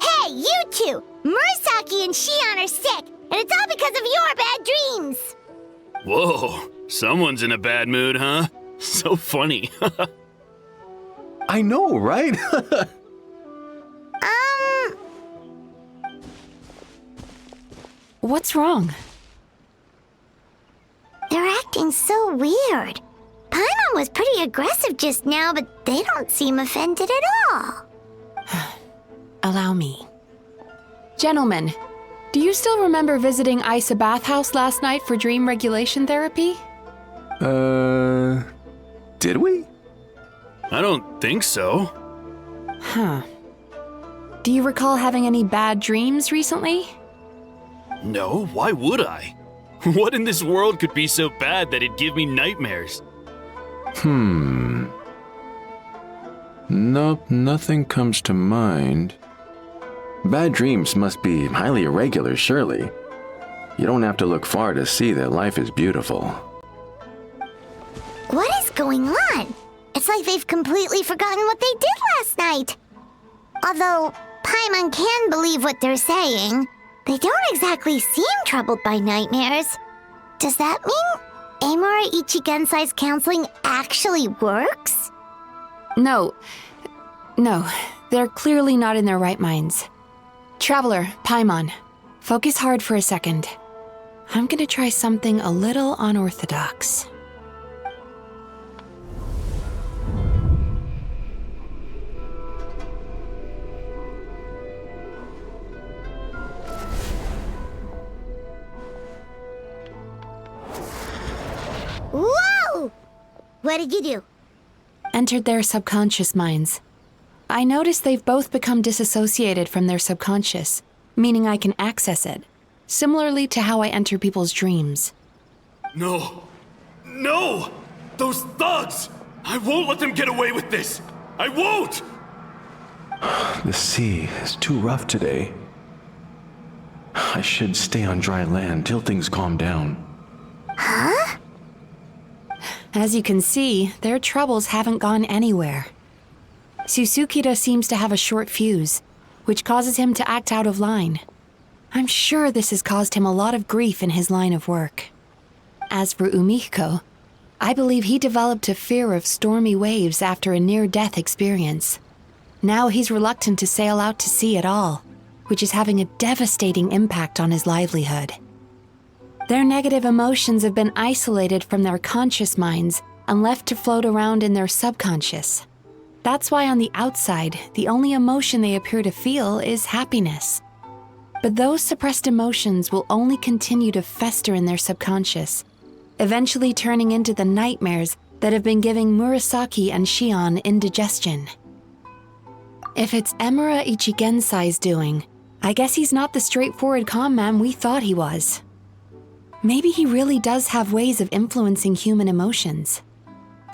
Hey, you two! Murasaki and Shion are sick, and it's all because of your bad dreams! Whoa, someone's in a bad mood, huh? So funny. I know, right? What's wrong? They're acting so weird. Paimon was pretty aggressive just now, but they don't seem offended at all. Allow me. Gentlemen, do you still remember visiting Aisa Bathhouse last night for dream regulation therapy? Did we? I don't think so. Huh. Do you recall having any bad dreams recently? No, why would I? What in this world could be so bad that it'd give me nightmares? Nope, nothing comes to mind. Bad dreams must be highly irregular, surely. You don't have to look far to see that life is beautiful. What is going on? It's like they've completely forgotten what they did last night. Although Paimon can believe what they're saying, they don't exactly seem troubled by nightmares. Does that mean Emura Ichigensai's counseling actually works? No, they're clearly not in their right minds. Traveler, Paimon, focus hard for a second. I'm gonna try something a little unorthodox. Whoa! What did you do? Entered their subconscious minds. I noticed they've both become disassociated from their subconscious, meaning I can access it, similarly to how I enter people's dreams. No! No! Those thugs! I won't let them get away with this! I won't! The sea is too rough today. I should stay on dry land till things calm down. Huh? As you can see, their troubles haven't gone anywhere. Susukida seems to have a short fuse, which causes him to act out of line. I'm sure this has caused him a lot of grief in his line of work. As for Umihiko, I believe he developed a fear of stormy waves after a near-death experience. Now he's reluctant to sail out to sea at all, which is having a devastating impact on his livelihood. Their negative emotions have been isolated from their conscious minds and left to float around in their subconscious. That's why on the outside, the only emotion they appear to feel is happiness. But those suppressed emotions will only continue to fester in their subconscious, eventually turning into the nightmares that have been giving Murasaki and Shion indigestion. If it's Emura Ichigensai's doing, I guess he's not the straightforward calm man we thought he was. Maybe he really does have ways of influencing human emotions.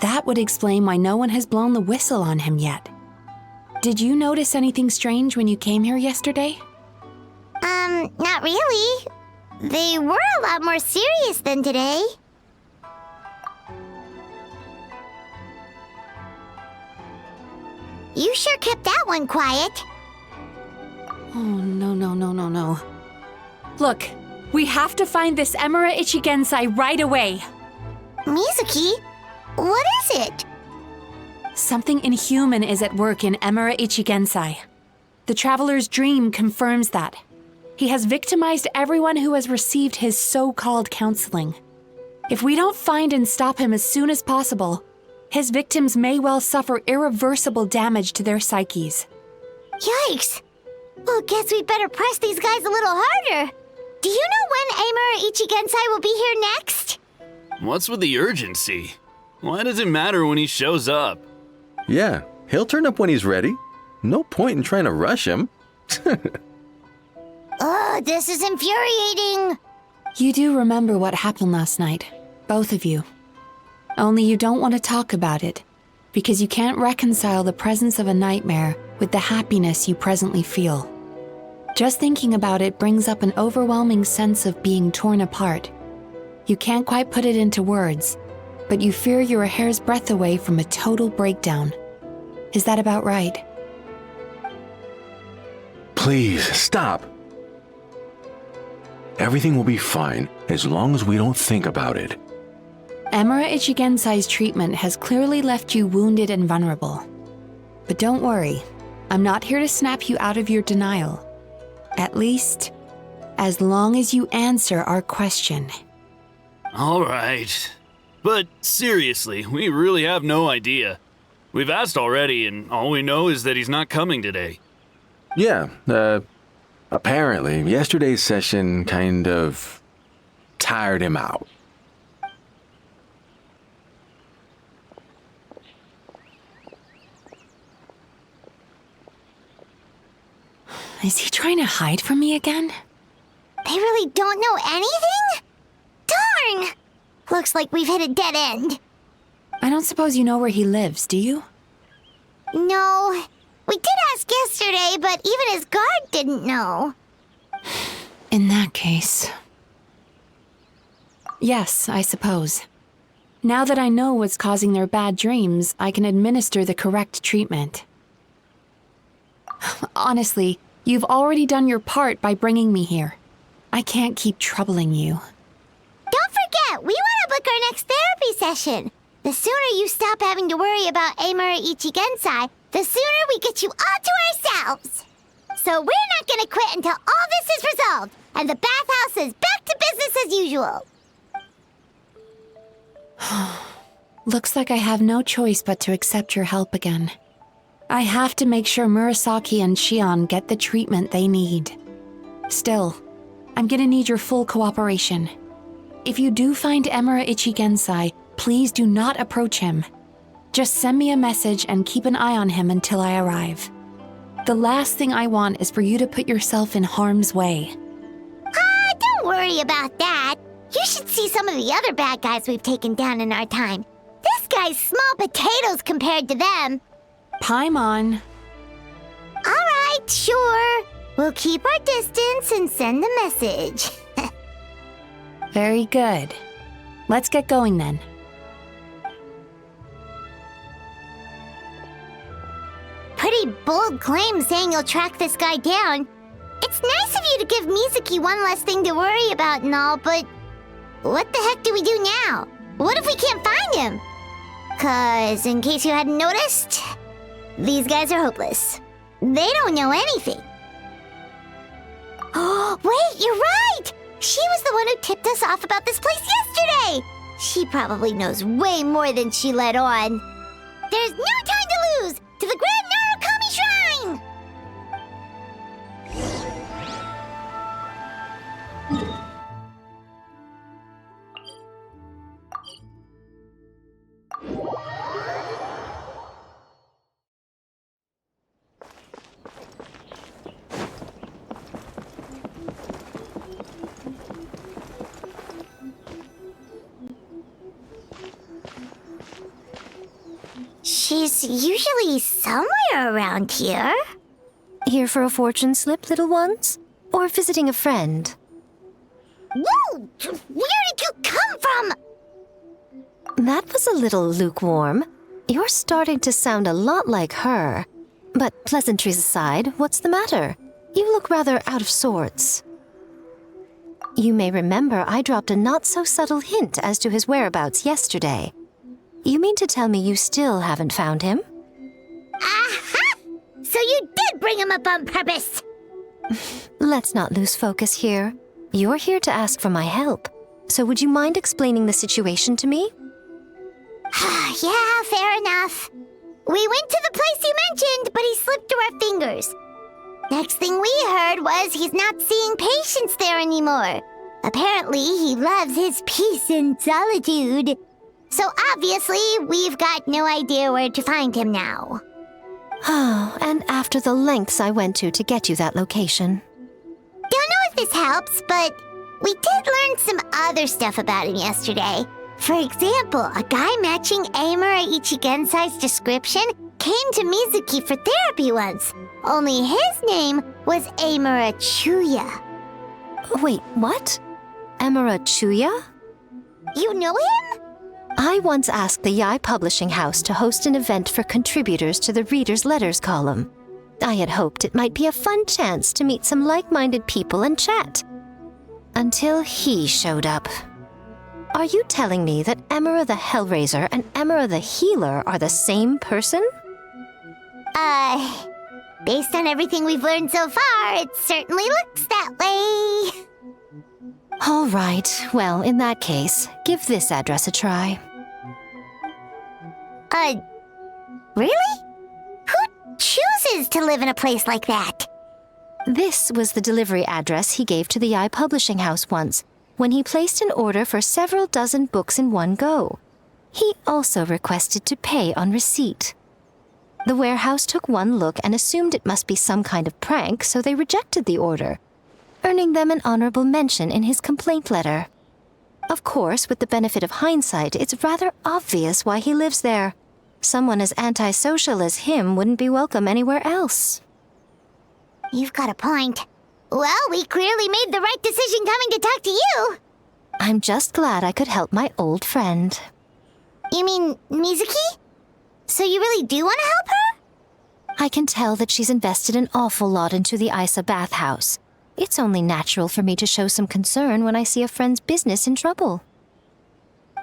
That would explain why no one has blown the whistle on him yet. Did you notice anything strange when you came here yesterday? Not really. They were a lot more serious than today. You sure kept that one quiet. Oh, no. Look, we have to find this Emura Ichigensai right away. Mizuki? What is it? Something inhuman is at work in Emura Ichigensai. The Traveler's dream confirms that. He has victimized everyone who has received his so-called counseling. If we don't find and stop him as soon as possible, his victims may well suffer irreversible damage to their psyches. Yikes! Well, guess we better press these guys a little harder. Do you know when Emura Ichigensai will be here next? What's with the urgency? Why does it matter when he shows up? Yeah, he'll turn up when he's ready. No point in trying to rush him. Ugh, this is infuriating. You do remember what happened last night, both of you. Only you don't want to talk about it, because you can't reconcile the presence of a nightmare with the happiness you presently feel. Just thinking about it brings up an overwhelming sense of being torn apart. You can't quite put it into words, but you fear you're a hair's breadth away from a total breakdown. Is that about right? Please, stop. Everything will be fine as long as we don't think about it. Emura Ichigensai's treatment has clearly left you wounded and vulnerable. But don't worry, I'm not here to snap you out of your denial. At least, as long as you answer our question. All right. But seriously, we really have no idea. We've asked already, and all we know is that he's not coming today. Yeah, apparently, yesterday's session kind of tired him out. Is he trying to hide from me again? They really don't know anything? Darn! Looks like we've hit a dead end. I don't suppose you know where he lives, do you? No. We did ask yesterday, but even his guard didn't know. In that case... Yes, I suppose. Now that I know what's causing their bad dreams, I can administer the correct treatment. Honestly, you've already done your part by bringing me here. I can't keep troubling you. Don't forget, we want to book our next therapy session. The sooner you stop having to worry about Emura Ichigensai, the sooner we get you all to ourselves. So we're not going to quit until all this is resolved, and the bathhouse is back to business as usual. Looks like I have no choice but to accept your help again. I have to make sure Murasaki and Shion get the treatment they need. Still, I'm gonna need your full cooperation. If you do find Emura Ichigensai, please do not approach him. Just send me a message and keep an eye on him until I arrive. The last thing I want is for you to put yourself in harm's way. Don't worry about that. You should see some of the other bad guys we've taken down in our time. This guy's small potatoes compared to them. Paimon. All right, sure. We'll keep our distance and send the message. Very good. Let's get going then. Pretty bold claim saying you'll track this guy down. It's nice of you to give Mizuki one less thing to worry about and all, but what the heck do we do now? What if we can't find him? 'Cause, in case you hadn't noticed, these guys are hopeless. They don't know anything. Oh, wait, you're right! She was the one who tipped us off about this place yesterday! She probably knows way more than she let on. There's no time to lose! To the Grand Narukami Shrine! She's usually somewhere around here. Here for a fortune slip, little ones? Or visiting a friend? Whoa! Where did you come from? That was a little lukewarm. You're starting to sound a lot like her. But pleasantries aside, what's the matter? You look rather out of sorts. You may remember I dropped a not-so-subtle hint as to his whereabouts yesterday. You mean to tell me you still haven't found him? Aha! So you did bring him up on purpose! Let's not lose focus here. You're here to ask for my help. So would you mind explaining the situation to me? Yeah, fair enough. We went to the place you mentioned, but he slipped through our fingers. Next thing we heard was he's not seeing patients there anymore. Apparently, he loves his peace and solitude. So obviously, we've got no idea where to find him now. Oh, and after the lengths I went to get you that location. Don't know if this helps, but we did learn some other stuff about him yesterday. For example, a guy matching Emura Ichigensai's description came to Mizuki for therapy once. Only his name was Emura Chuya. Wait, what? Emura Chuya? You know him? I once asked the Yae Publishing House to host an event for contributors to the Reader's Letters column. I had hoped it might be a fun chance to meet some like-minded people and chat. Until he showed up. Are you telling me that Emura the Hellraiser and Emura the Healer are the same person? Based on everything we've learned so far, it certainly looks that way. All right, well, in that case, give this address a try. Really? Who chooses to live in a place like that? This was the delivery address he gave to the Yae Publishing House once, when he placed an order for several dozen books in one go. He also requested to pay on receipt. The warehouse took one look and assumed it must be some kind of prank, so they rejected the order, earning them an honorable mention in his complaint letter. Of course, with the benefit of hindsight, it's rather obvious why he lives there. Someone as antisocial as him wouldn't be welcome anywhere else. You've got a point. Well, we clearly made the right decision coming to talk to you. I'm just glad I could help my old friend. You mean Mizuki? So you really do want to help her? I can tell that she's invested an awful lot into the Aisa Bathhouse. It's only natural for me to show some concern when I see a friend's business in trouble.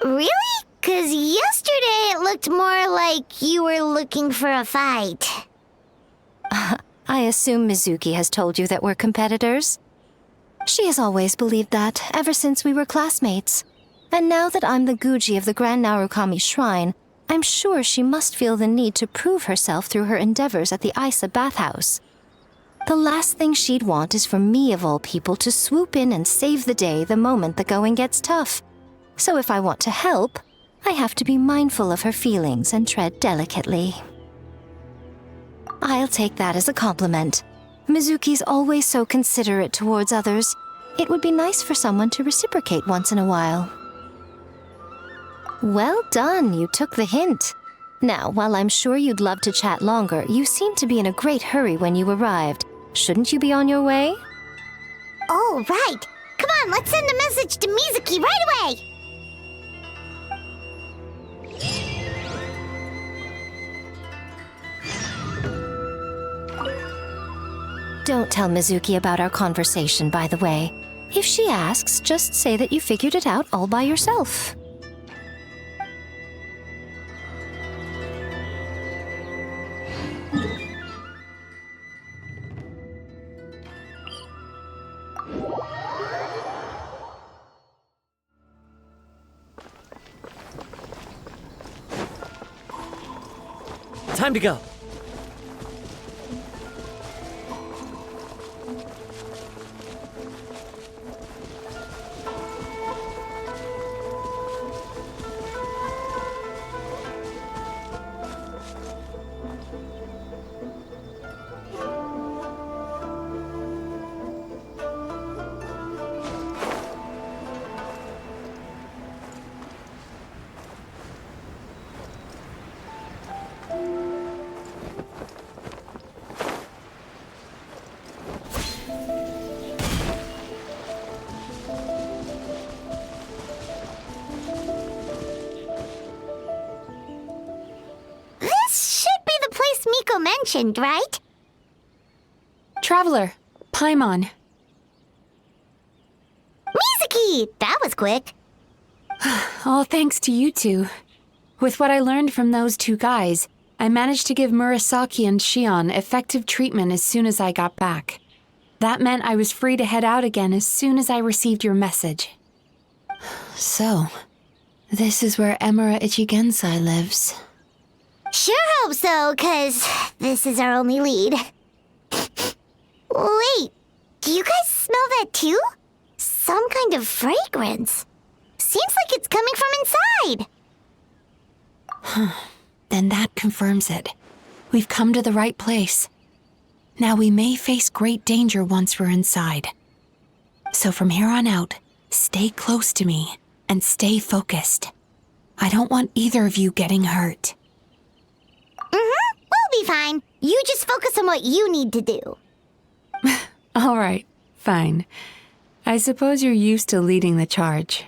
Really? 'Cause yesterday it looked more like you were looking for a fight. I assume Mizuki has told you that we're competitors? She has always believed that, ever since we were classmates. And now that I'm the Guji of the Grand Narukami Shrine, I'm sure she must feel the need to prove herself through her endeavors at the Aisa Bathhouse. The last thing she'd want is for me, of all people, to swoop in and save the day the moment the going gets tough. So if I want to help, I have to be mindful of her feelings and tread delicately. I'll take that as a compliment. Mizuki's always so considerate towards others. It would be nice for someone to reciprocate once in a while. Well done, you took the hint. Now, while I'm sure you'd love to chat longer, you seemed to be in a great hurry when you arrived. Shouldn't you be on your way? Oh, right. Come on, let's send a message to Mizuki right away. Don't tell Mizuki about our conversation, by the way. If she asks, just say that you figured it out all by yourself. Time to go. mentioned, right? Traveler, Paimon. Mizuki! That was quick. All thanks to you two. With what I learned from those two guys, I managed to give Murasaki and Shion effective treatment as soon as I got back. That meant I was free to head out again as soon as I received your message. So, this is where Emura Ichigensai lives. Sure hope so, 'cause this is our only lead. Wait, do you guys smell that too? Some kind of fragrance. Seems like it's coming from inside. Then that confirms it. We've come to the right place. Now we may face great danger once we're inside. So from here on out, stay close to me and stay focused. I don't want either of you getting hurt. We'll be fine. You just focus on what you need to do. All right, fine. I suppose you're used to leading the charge.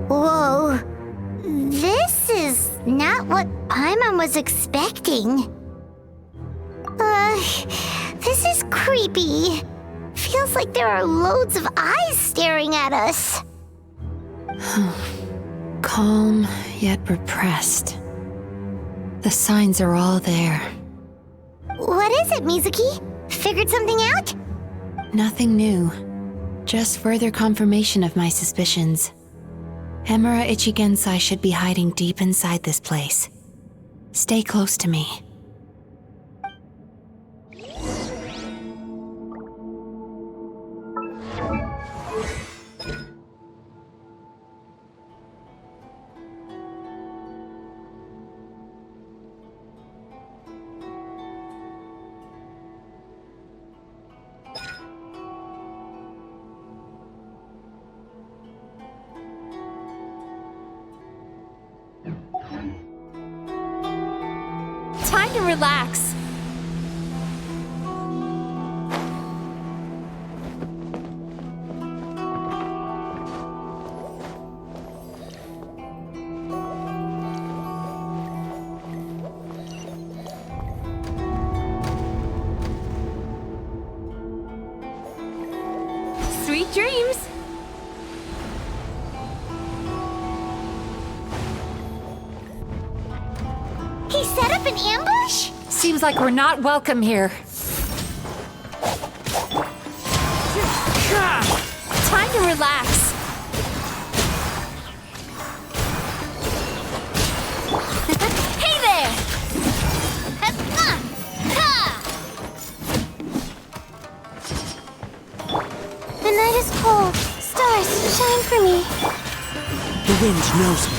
Whoa. This is not what Paimon was expecting. This is creepy. Feels like there are loads of eyes staring at us. Calm, yet repressed. The signs are all there. What is it, Mizuki? Figured something out? Nothing new. Just further confirmation of my suspicions. Emura Ichigensai should be hiding deep inside this place. Stay close to me. Time to relax. Sweet dreams. He set up an ambush? Seems like we're not welcome here. Time to relax. Hey there! The night is cold. Stars, shine for me. The wind knows me.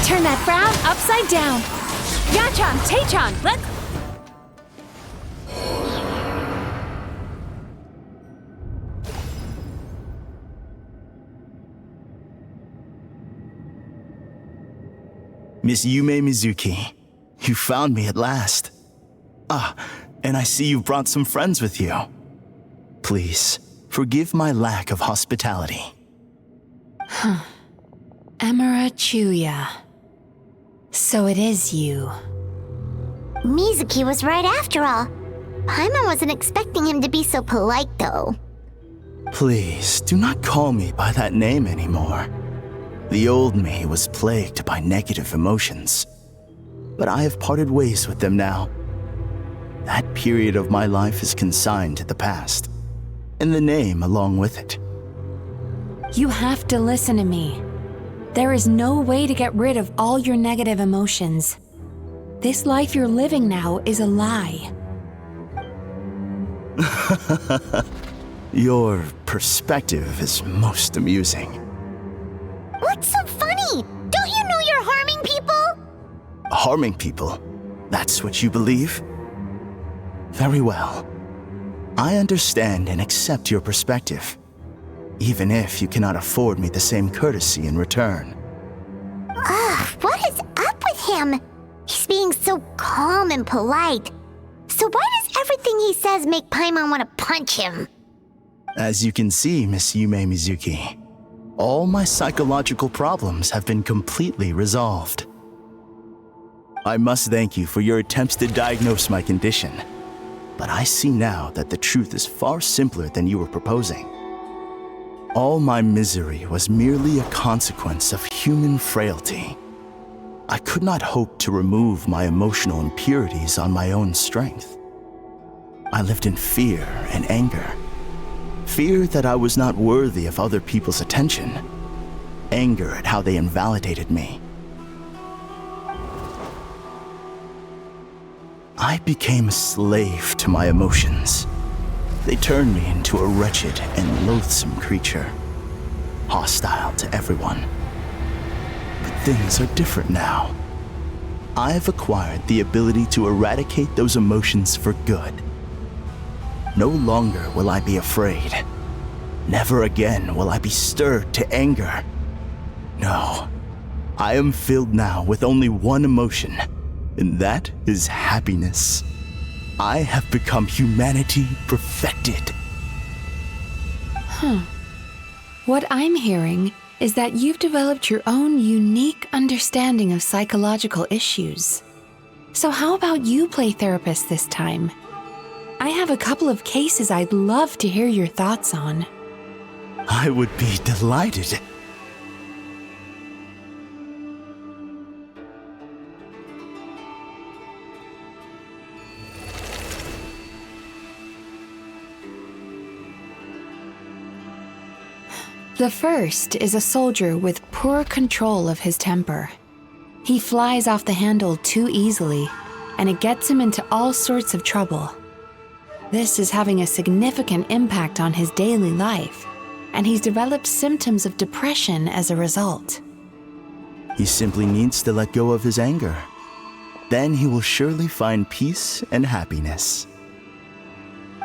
Turn that frown upside down. Yachan, Taechan, let's... Miss Yume Mizuki, you found me at last. Ah, and I see you brought some friends with you. Please, forgive my lack of hospitality. Emura Chuya. So it is you. Mizuki was right after all. Paimon wasn't expecting him to be so polite, though. Please, do not call me by that name anymore. The old me was plagued by negative emotions, but I have parted ways with them now. That period of my life is consigned to the past, and the name along with it. You have to listen to me. There is no way to get rid of all your negative emotions. This life you're living now is a lie. Your perspective is most amusing. What's so funny? Don't you know you're harming people? Harming people? That's what you believe? Very well. I understand and accept your perspective, even if you cannot afford me the same courtesy in return. What is up with him? He's being so calm and polite. So why does everything he says make Paimon want to punch him? As you can see, Miss Yume Mizuki, all my psychological problems have been completely resolved. I must thank you for your attempts to diagnose my condition, but I see now that the truth is far simpler than you were proposing. All my misery was merely a consequence of human frailty. I could not hope to remove my emotional impurities on my own strength. I lived in fear and anger. Fear that I was not worthy of other people's attention. Anger at how they invalidated me. I became a slave to my emotions. They turned me into a wretched and loathsome creature, hostile to everyone. But things are different now. I have acquired the ability to eradicate those emotions for good. No longer will I be afraid. Never again will I be stirred to anger. No, I am filled now with only one emotion, and that is happiness. I have become humanity perfected. What I'm hearing is that you've developed your own unique understanding of psychological issues. So how about you play therapist this time? I have a couple of cases I'd love to hear your thoughts on. I would be delighted. The first is a soldier with poor control of his temper. He flies off the handle too easily, and it gets him into all sorts of trouble. This is having a significant impact on his daily life, and he's developed symptoms of depression as a result. He simply needs to let go of his anger. Then he will surely find peace and happiness.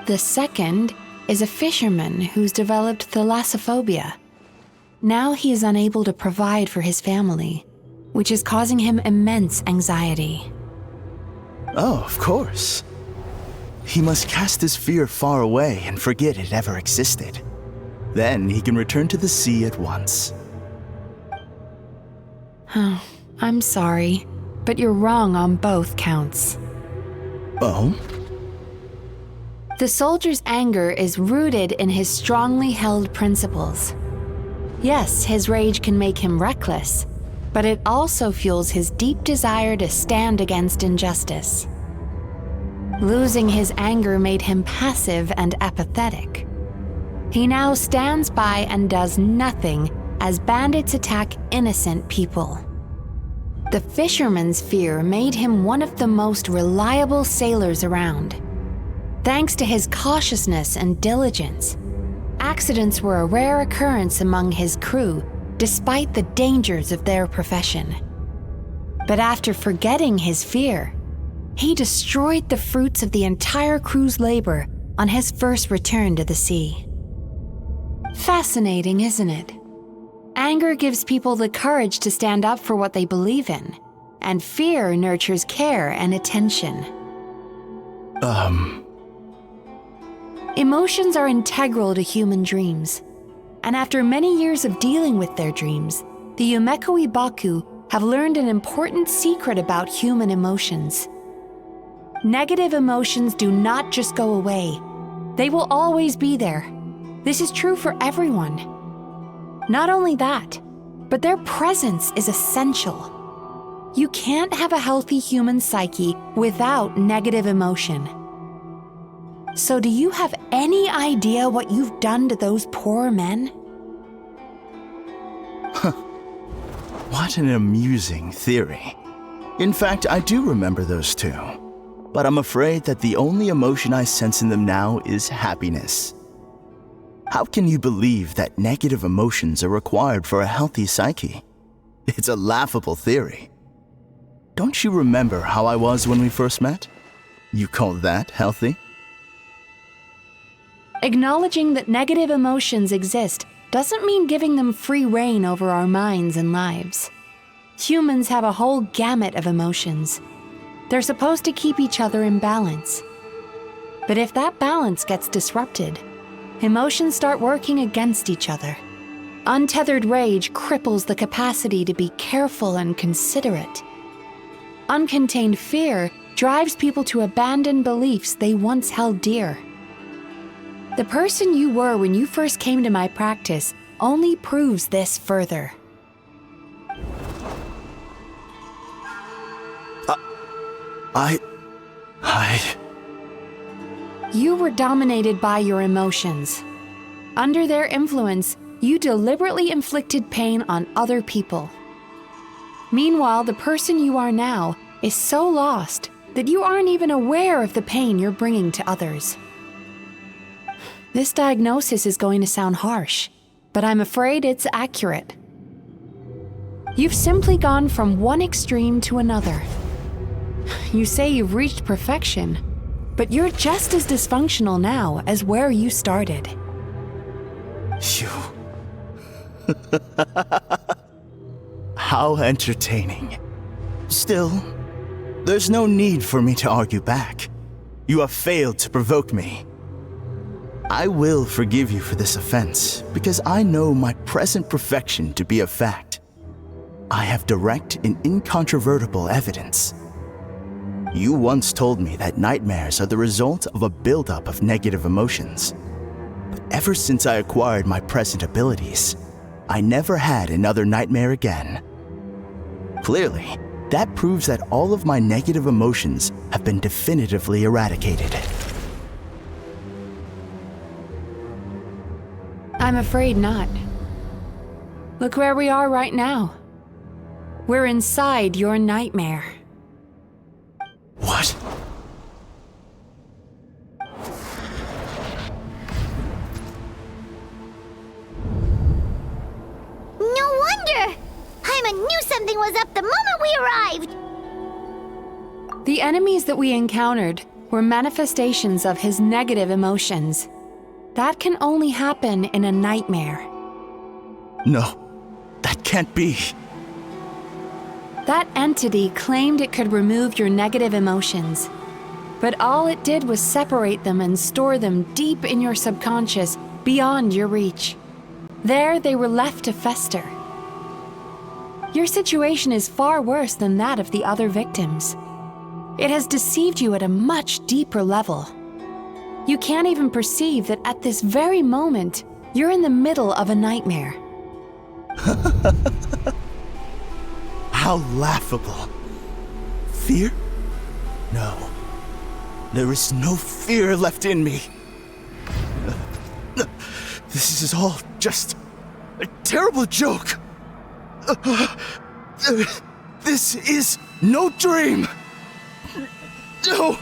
The second is a fisherman who's developed thalassophobia. Now he is unable to provide for his family, which is causing him immense anxiety. Oh, of course. He must cast his fear far away and forget it ever existed. Then he can return to the sea at once. Oh, I'm sorry, but you're wrong on both counts. Oh? The soldier's anger is rooted in his strongly held principles. Yes, his rage can make him reckless, but it also fuels his deep desire to stand against injustice. Losing his anger made him passive and apathetic. He now stands by and does nothing as bandits attack innocent people. The fisherman's fear made him one of the most reliable sailors around. Thanks to his cautiousness and diligence, accidents were a rare occurrence among his crew, despite the dangers of their profession. But after forgetting his fear, he destroyed the fruits of the entire crew's labor on his first return to the sea. Fascinating, isn't it? Anger gives people the courage to stand up for what they believe in, and fear nurtures care and attention. Emotions are integral to human dreams, and after many years of dealing with their dreams, the Yumekoi Baku have learned an important secret about human emotions. Negative emotions do not just go away. They will always be there. This is true for everyone. Not only that, but their presence is essential. You can't have a healthy human psyche without negative emotion. So do you have any idea what you've done to those poor men? What an amusing theory. In fact, I do remember those two. But I'm afraid that the only emotion I sense in them now is happiness. How can you believe that negative emotions are required for a healthy psyche? It's a laughable theory. Don't you remember how I was when we first met? You call that healthy? Acknowledging that negative emotions exist doesn't mean giving them free rein over our minds and lives. Humans have a whole gamut of emotions. They're supposed to keep each other in balance. But if that balance gets disrupted, emotions start working against each other. Untethered rage cripples the capacity to be careful and considerate. Uncontained fear drives people to abandon beliefs they once held dear. The person you were when you first came to my practice only proves this further. You were dominated by your emotions. Under their influence, you deliberately inflicted pain on other people. Meanwhile, the person you are now is so lost that you aren't even aware of the pain you're bringing to others. This diagnosis is going to sound harsh, but I'm afraid it's accurate. You've simply gone from one extreme to another. You say you've reached perfection, but you're just as dysfunctional now as where you started. You... How entertaining. Still, there's no need for me to argue back. You have failed to provoke me. I will forgive you for this offense, because I know my present perfection to be a fact. I have direct and incontrovertible evidence. You once told me that nightmares are the result of a buildup of negative emotions. But ever since I acquired my present abilities, I never had another nightmare again. Clearly, that proves that all of my negative emotions have been definitively eradicated. I'm afraid not. Look where we are right now. We're inside your nightmare. What? No wonder! Paimon knew something was up the moment we arrived! The enemies that we encountered were manifestations of his negative emotions. That can only happen in a nightmare. No, that can't be. That entity claimed it could remove your negative emotions, but all it did was separate them and store them deep in your subconscious, beyond your reach. There they were left to fester. Your situation is far worse than that of the other victims. It has deceived you at a much deeper level. You can't even perceive that at this very moment, you're in the middle of a nightmare. How laughable. Fear? No. There is no fear left in me. This is all just a terrible joke. This is no dream. No.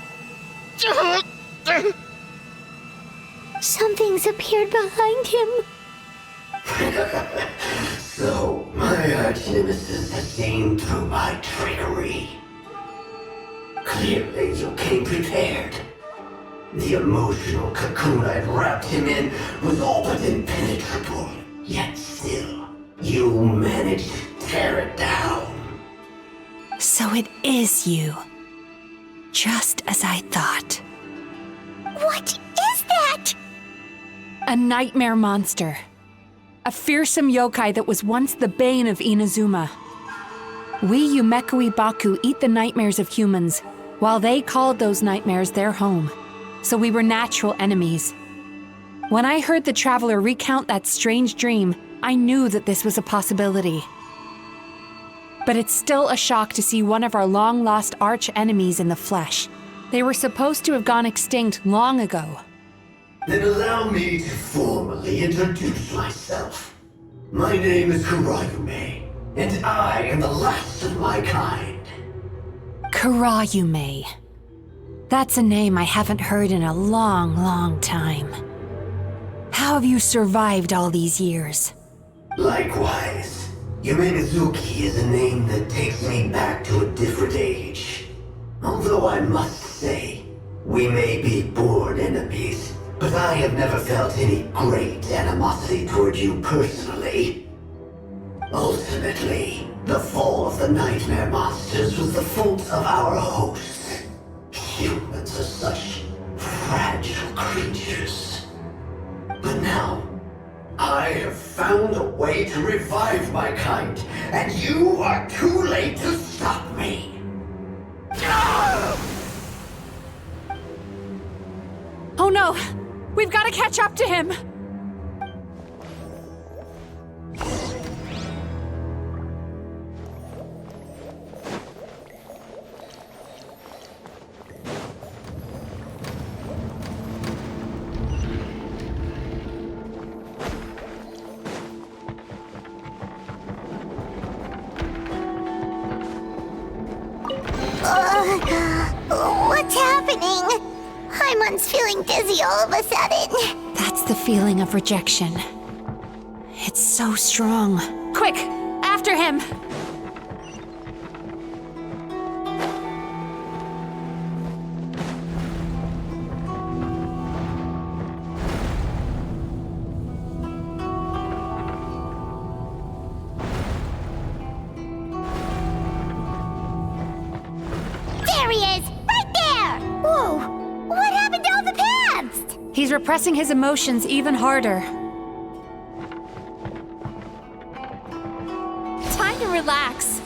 Something's appeared behind him. So, my arch-nemesis has seen through my trickery. Clearly, you came prepared. The emotional cocoon I'd wrapped him in was all but impenetrable. Yet still, you managed to tear it down. So it is you. Just as I thought. What is that? A nightmare monster. A fearsome yokai that was once the bane of Inazuma. We Yumekui Baku eat the nightmares of humans, while they called those nightmares their home. So we were natural enemies. When I heard the traveler recount that strange dream, I knew that this was a possibility. But it's still a shock to see one of our long-lost arch-enemies in the flesh. They were supposed to have gone extinct long ago. Then allow me to formally introduce myself. My name is Kurayume. and I am the last of my kind. Kurayume. That's a name I haven't heard in a long, long time. How have you survived all these years? Likewise, Yae Mizuki is a name that takes me back to a different age. Although I must say, we may be born enemies, but I have never felt any great animosity toward you personally. Ultimately, the fall of the nightmare monsters was the fault of our hosts. Humans are such fragile creatures. But now, I have found a way to revive my kind, and you are too late to stop me. Oh no! We've got to catch up to him! What's happening? Paimon's feeling dizzy all of a sudden. That's the feeling of rejection. It's so strong. Quick! After him! There he is! Right there! Whoa! What happened to all the paths? He's repressing his emotions even harder. Time to relax.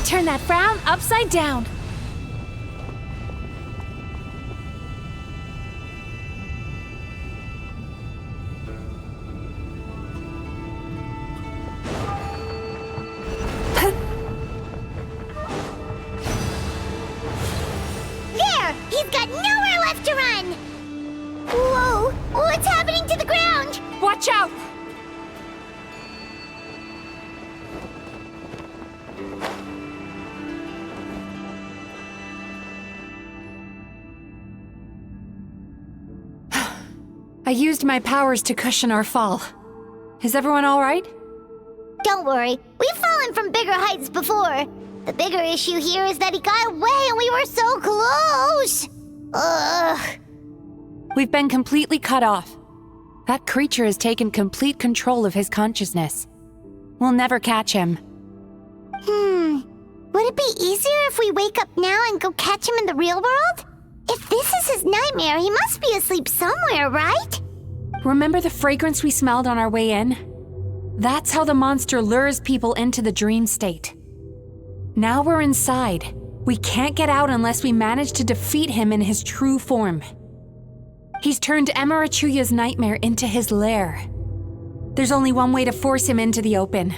Turn that frown upside down. There! He's got nowhere left to run! Whoa! What's happening to the ground? Watch out! I used my powers to cushion our fall. Is everyone all right? Don't worry, we've fallen from bigger heights before. The bigger issue here is that he got away and we were so close! Ugh. We've been completely cut off. That creature has taken complete control of his consciousness. We'll never catch him. Would it be easier if we wake up now and go catch him in the real world? If this is his nightmare, he must be asleep somewhere, right? Remember the fragrance we smelled on our way in? That's how the monster lures people into the dream state. Now we're inside. We can't get out unless we manage to defeat him in his true form. He's turned Emura Chuya's nightmare into his lair. There's only one way to force him into the open,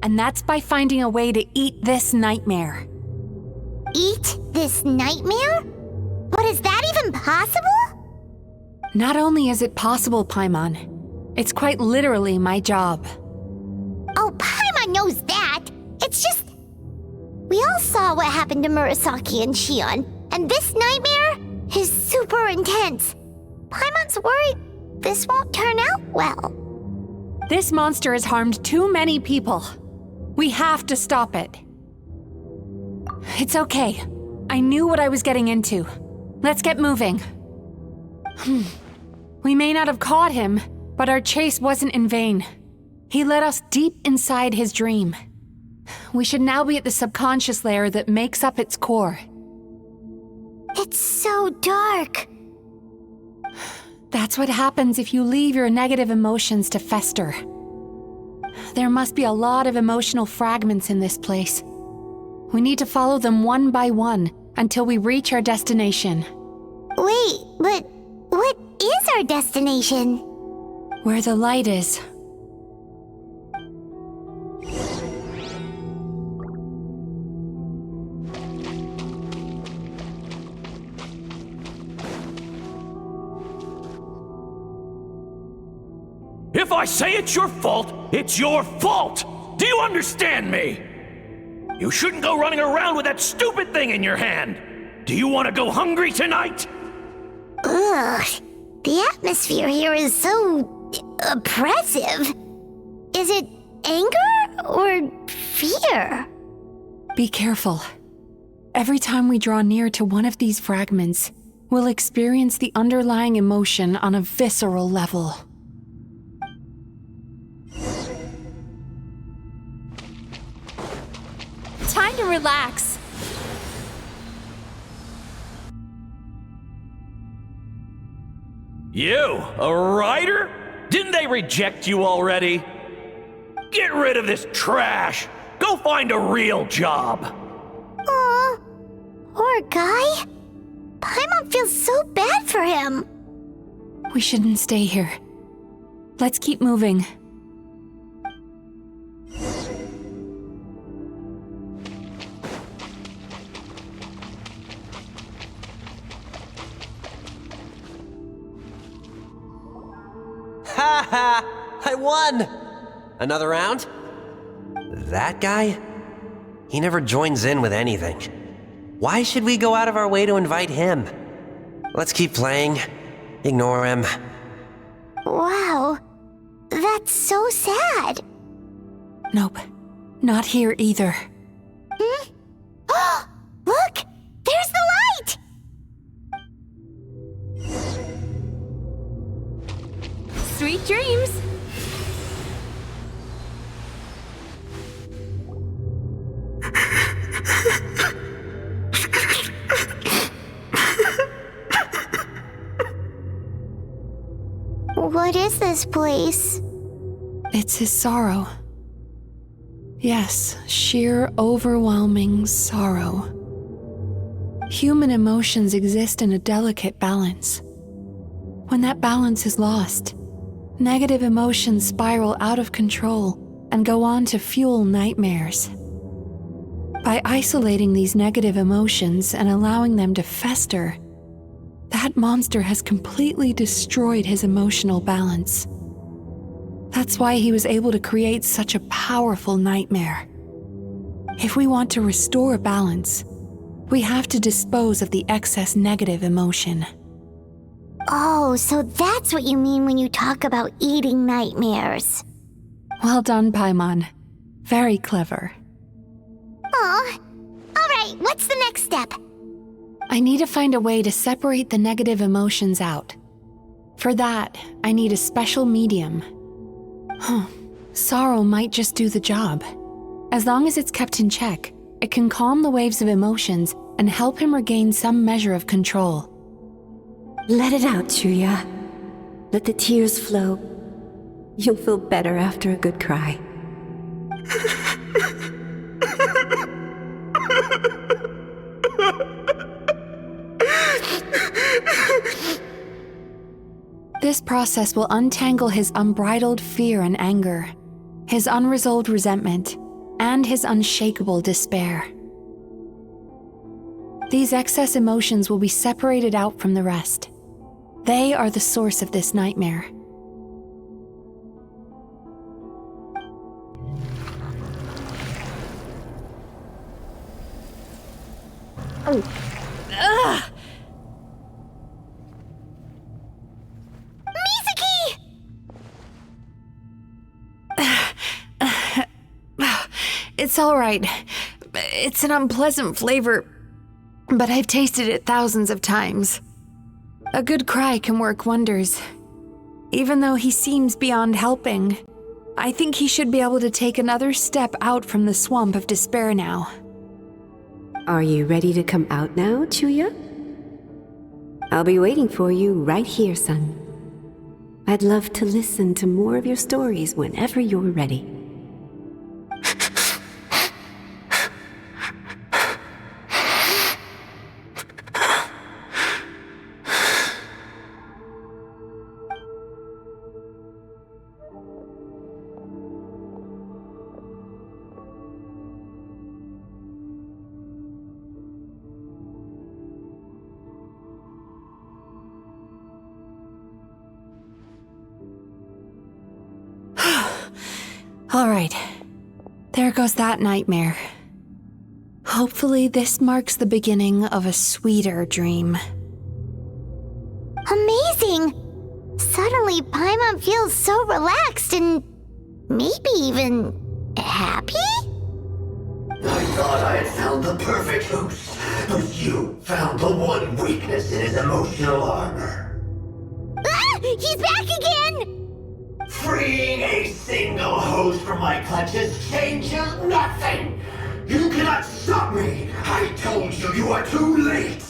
and that's by finding a way to eat this nightmare. Eat this nightmare? But is that even possible? Not only is it possible, Paimon, it's quite literally my job. Oh, Paimon knows that! It's just... We all saw what happened to Murasaki and Shion, and this nightmare is super intense. Paimon's worried this won't turn out well. This monster has harmed too many people. We have to stop it. It's okay. I knew what I was getting into. Let's get moving. We may not have caught him, but our chase wasn't in vain. He led us deep inside his dream. We should now be at the subconscious layer that makes up its core. It's so dark. That's what happens if you leave your negative emotions to fester. There must be a lot of emotional fragments in this place. We need to follow them one by one until we reach our destination. Wait, but what is our destination? Where the light is. If I say it's your fault, it's your fault! Do you understand me? You shouldn't go running around with that stupid thing in your hand! Do you want to go hungry tonight? Ugh. The atmosphere here is so oppressive. Is it anger or fear? Be careful. Every time we draw near to one of these fragments, we'll experience the underlying emotion on a visceral level. Time to relax. You, a writer? Didn't they reject you already? Get rid of this trash! Go find a real job! Aw, poor guy. Paimon feels so bad for him. We shouldn't stay here. Let's keep moving. Ha ha! I won! Another round? That guy? He never joins in with anything. Why should we go out of our way to invite him? Let's keep playing. Ignore him. Wow, that's so sad. Nope, not here either. Hmm? Oh, look! There's the light! Sweet dreams! What is this place? It's his sorrow. Yes, sheer overwhelming sorrow. Human emotions exist in a delicate balance. When that balance is lost, negative emotions spiral out of control and go on to fuel nightmares. By isolating these negative emotions and allowing them to fester, that monster has completely destroyed his emotional balance. That's why he was able to create such a powerful nightmare. If we want to restore balance, we have to dispose of the excess negative emotion. Oh, so that's what you mean when you talk about eating nightmares. Well done, Paimon. Very clever. Aw. Alright, what's the next step? I need to find a way to separate the negative emotions out. For that, I need a special medium. Sorrow might just do the job. As long as it's kept in check, it can calm the waves of emotions and help him regain some measure of control. Let it out, Chuya. Let the tears flow. You'll feel better after a good cry. This process will untangle his unbridled fear and anger, his unresolved resentment, and his unshakable despair. These excess emotions will be separated out from the rest. They are the source of this nightmare. Ugh! It's all right. It's an unpleasant flavor, but I've tasted it thousands of times. A good cry can work wonders. Even though he seems beyond helping, I think he should be able to take another step out from the swamp of despair now. Are you ready to come out now, Chuya? I'll be waiting for you right here, son. I'd love to listen to more of your stories whenever you're ready. All right. There goes that nightmare. Hopefully this marks the beginning of a sweeter dream. Amazing! Suddenly, Paimon feels so relaxed and maybe even happy? I thought I had found the perfect host, but you found the one weakness in his emotional armor. Ah! He's back again! Freeing a single host from my clutches changes nothing! You cannot stop me! I told you, you are too late!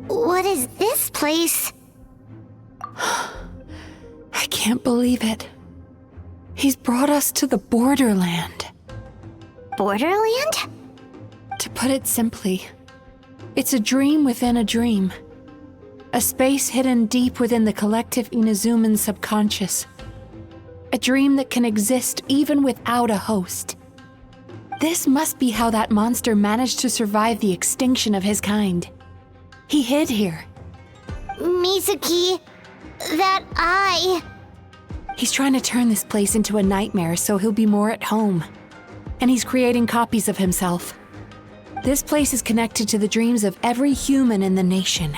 What is this place? I can't believe it. He's brought us to the borderland. Borderland? To put it simply, it's a dream within a dream. A space hidden deep within the collective Inazuman subconscious. A dream that can exist even without a host. This must be how that monster managed to survive the extinction of his kind. He hid here. Mizuki, that eye. He's trying to turn this place into a nightmare so he'll be more at home. And he's creating copies of himself. This place is connected to the dreams of every human in the nation.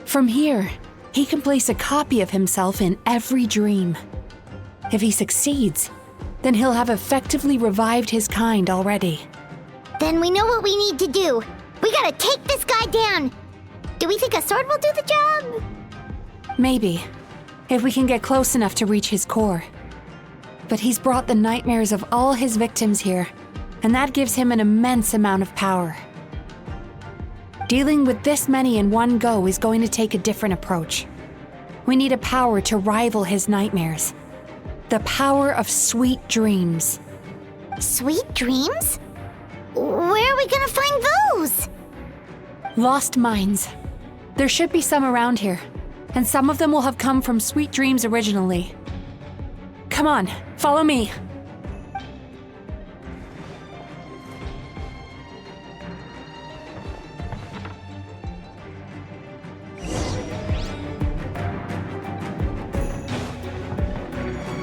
From here, he can place a copy of himself in every dream. If he succeeds, then he'll have effectively revived his kind already. Then we know what we need to do. We gotta take this guy down. Do we think a sword will do the job? Maybe, if we can get close enough to reach his core. But he's brought the nightmares of all his victims here, and that gives him an immense amount of power. Dealing with this many in one go is going to take a different approach. We need a power to rival his nightmares. The power of sweet dreams. Sweet dreams? Where are we gonna find those? Lost minds. There should be some around here, and some of them will have come from sweet dreams originally. Come on, follow me.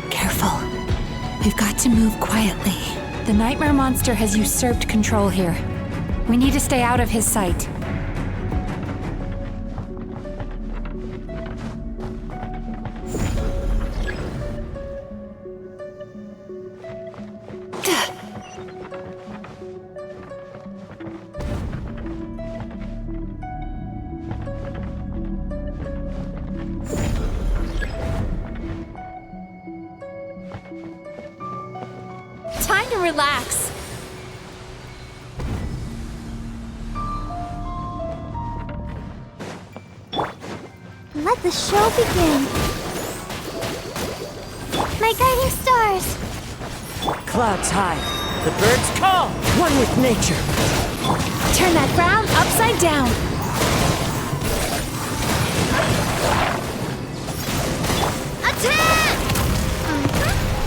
Careful. We've got to move quietly. The nightmare monster has usurped control here. We need to stay out of his sight. Time to relax. Let the show begin. My guiding stars. Clouds high. The birds call. One with nature. Turn that frown upside down. Attack!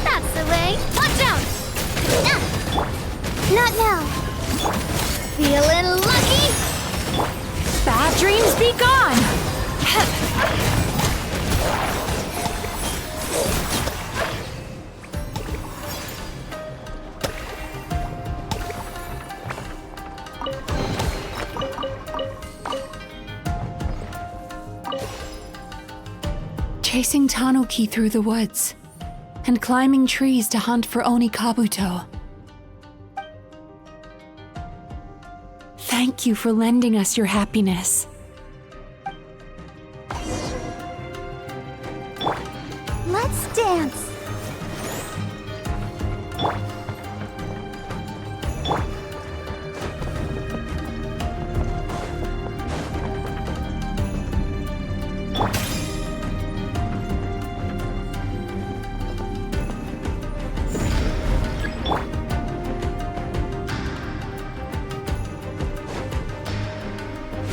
That's the way. Watch out! Not now. Feeling lucky? Bad dreams be gone! Chasing Tanuki through the woods, and climbing trees to hunt for Oni Kabuto. Thank you for lending us your happiness. Let's dance.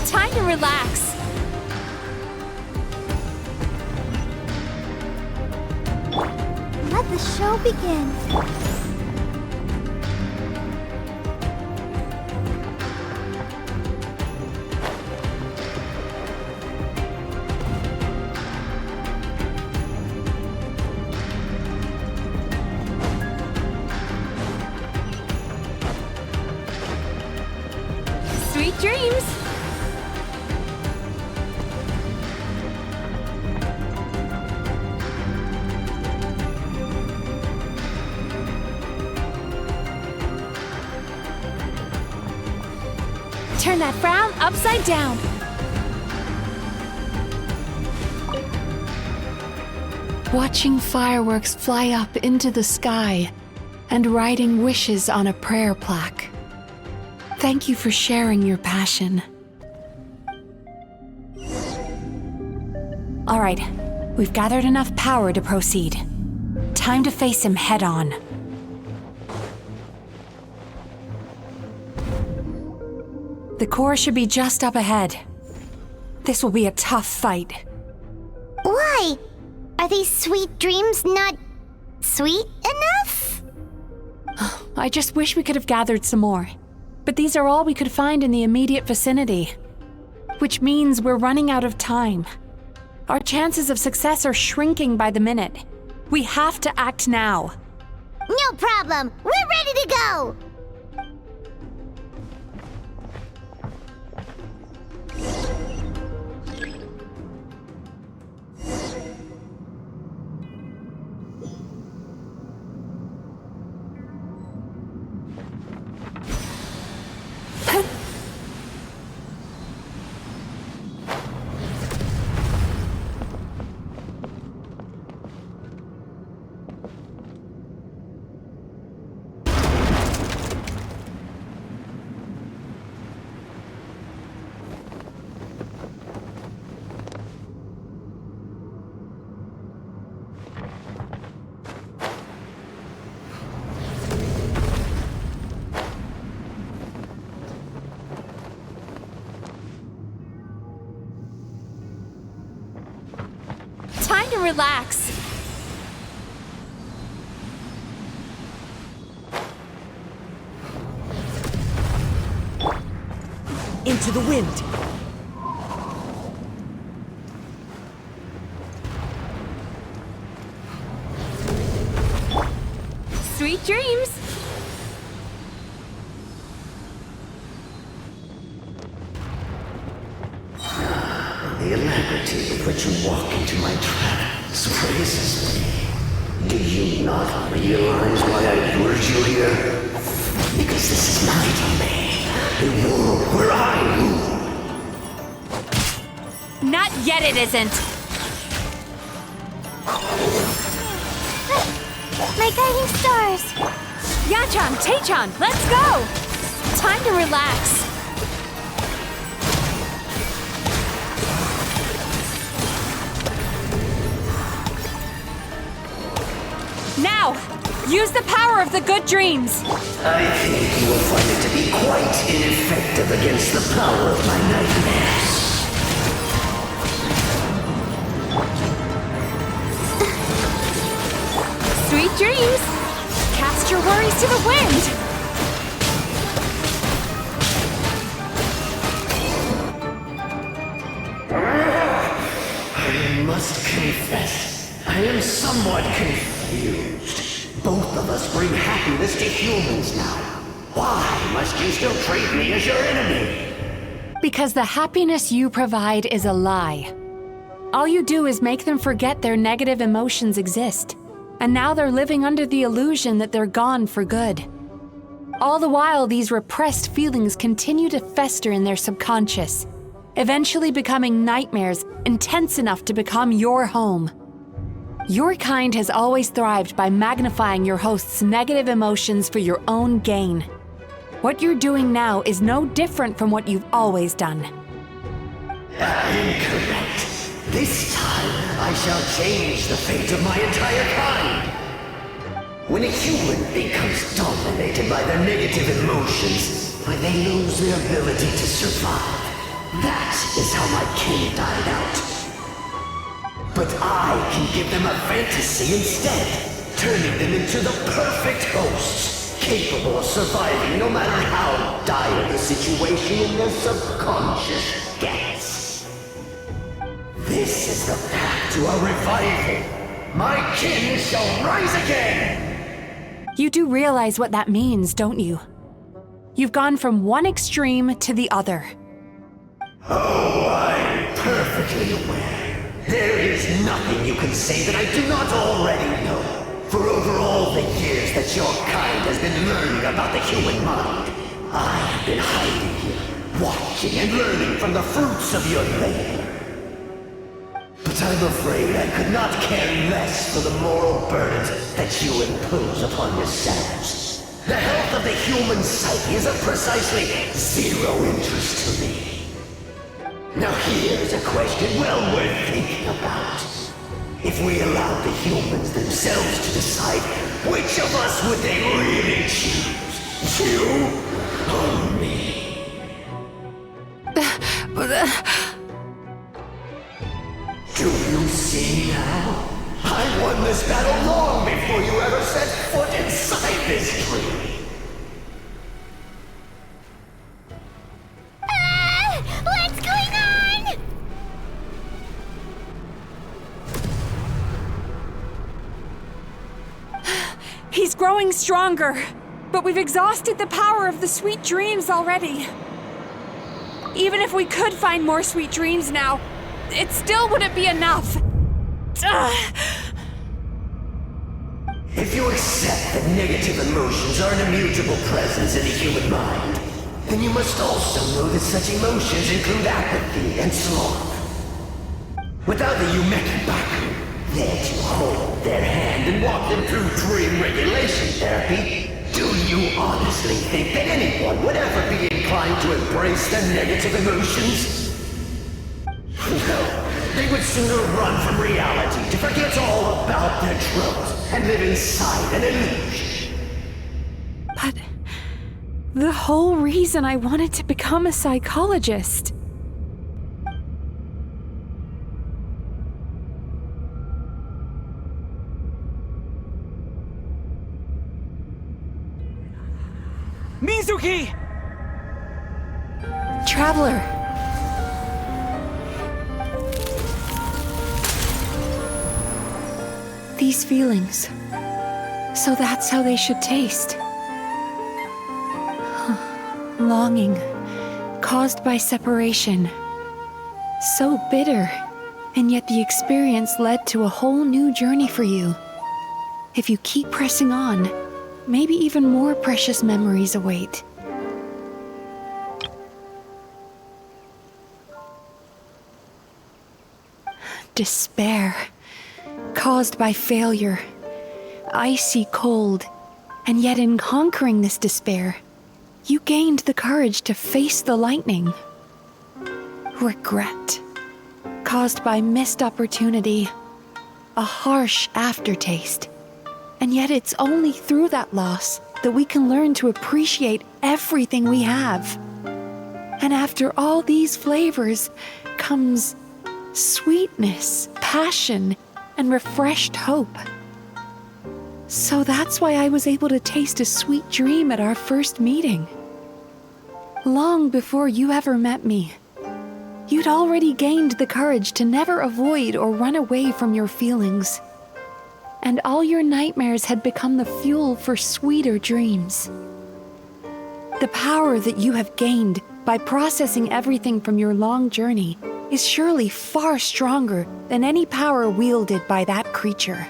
Time to relax. begin. Sweet dreams! Turn that frown upside down. Watching fireworks fly up into the sky and writing wishes on a prayer plaque. Thank you for sharing your passion. All right, we've gathered enough power to proceed. Time to face him head on. The core should be just up ahead. This will be a tough fight. Why? Are these sweet dreams not sweet enough? I just wish we could have gathered some more. But these are all we could find in the immediate vicinity. Which means we're running out of time. Our chances of success are shrinking by the minute. We have to act now. No problem. We're ready to go. Time to relax. Into the wind. Sweet dreams. The alacrity with which you walk into my trap surprises me. Do you not realize why I lured you here? Because this is my domain, a world where I rule. Not yet it isn't. My guiding stars. Yachan, Taechan, let's go! Time to relax. Now, use the power of the good dreams. I think you will find it to be quite ineffective against the power of my nightmares. Sweet dreams. Cast your worries to the wind. I must confess, I am somewhat confused. Both of us bring happiness to humans now. Why must you still treat me as your enemy? Because the happiness you provide is a lie. All you do is make them forget their negative emotions exist. And now they're living under the illusion that they're gone for good. All the while, these repressed feelings continue to fester in their subconscious, eventually becoming nightmares intense enough to become your home. Your kind has always thrived by magnifying your host's negative emotions for your own gain. What you're doing now is no different from what you've always done. Incorrect. This time, I shall change the fate of my entire kind. When a human becomes dominated by their negative emotions, when they lose their ability to survive, that is how my king died out. But I can give them a fantasy instead, turning them into the perfect hosts, capable of surviving no matter how dire the situation in their subconscious gets. This is the path to a revival. My kin shall rise again! You do realize what that means, don't you? You've gone from one extreme to the other. Oh, I'm perfectly aware. There is nothing you can say that I do not already know. For over all the years that your kind has been learning about the human mind, I have been hiding here, watching and learning from the fruits of your labor. But I'm afraid I could not care less for the moral burdens that you impose upon yourselves. The health of the human psyche is of precisely zero interest to me. Now here's a question well worth thinking about. If we allowed the humans themselves to decide, which of us would they really choose? You or me? Do you see now? I won this battle long before you ever set foot inside this tree. What's going on? He's growing stronger, but we've exhausted the power of the sweet dreams already. Even if we could find more sweet dreams now, it still wouldn't be enough. If you accept that negative emotions are an immutable presence in the human mind, then you must also know that such emotions include apathy and sloth. Without the Yumekibaku there to hold their hand and walk them through dream regulation therapy, do you honestly think that anyone would ever be inclined to embrace the negative emotions? No, they would sooner run from reality to forget all about their troubles and live inside an illusion. But the whole reason I wanted to become a psychologist. Mizuki! Traveler. These feelings. So that's how they should taste. Longing, caused by separation. So bitter, and yet the experience led to a whole new journey for you. If you keep pressing on, maybe even more precious memories await. Despair, caused by failure. Icy cold, and yet in conquering this despair, you gained the courage to face the lightning. Regret, caused by missed opportunity, a harsh aftertaste. And yet it's only through that loss that we can learn to appreciate everything we have. And after all these flavors comes sweetness, passion, and refreshed hope. So that's why I was able to taste a sweet dream at our first meeting. Long before you ever met me, you'd already gained the courage to never avoid or run away from your feelings. And all your nightmares had become the fuel for sweeter dreams. The power that you have gained by processing everything from your long journey is surely far stronger than any power wielded by that creature.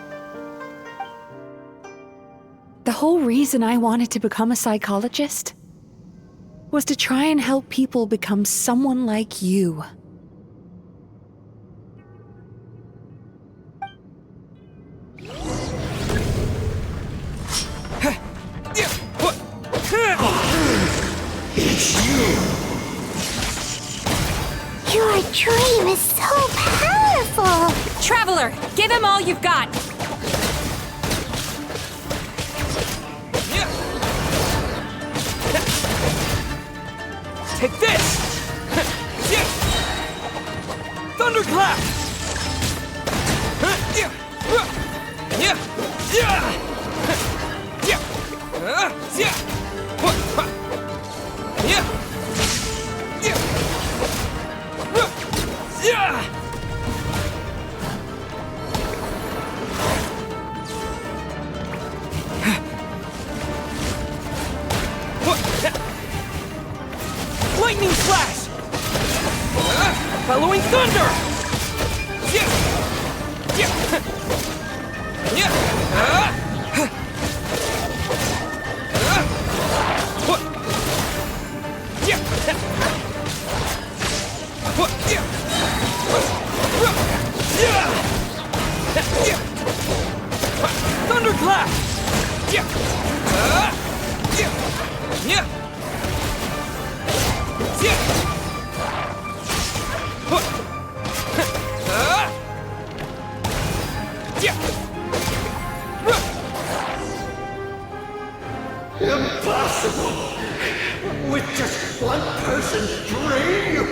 The whole reason I wanted to become a psychologist was to try and help people become someone like you. It's you! Your dream is so powerful! Traveler, give him all you've got! Take this! Thunderclap! Lightning flash! Following thunder! Thunderclap! Impossible! With just one person's dream?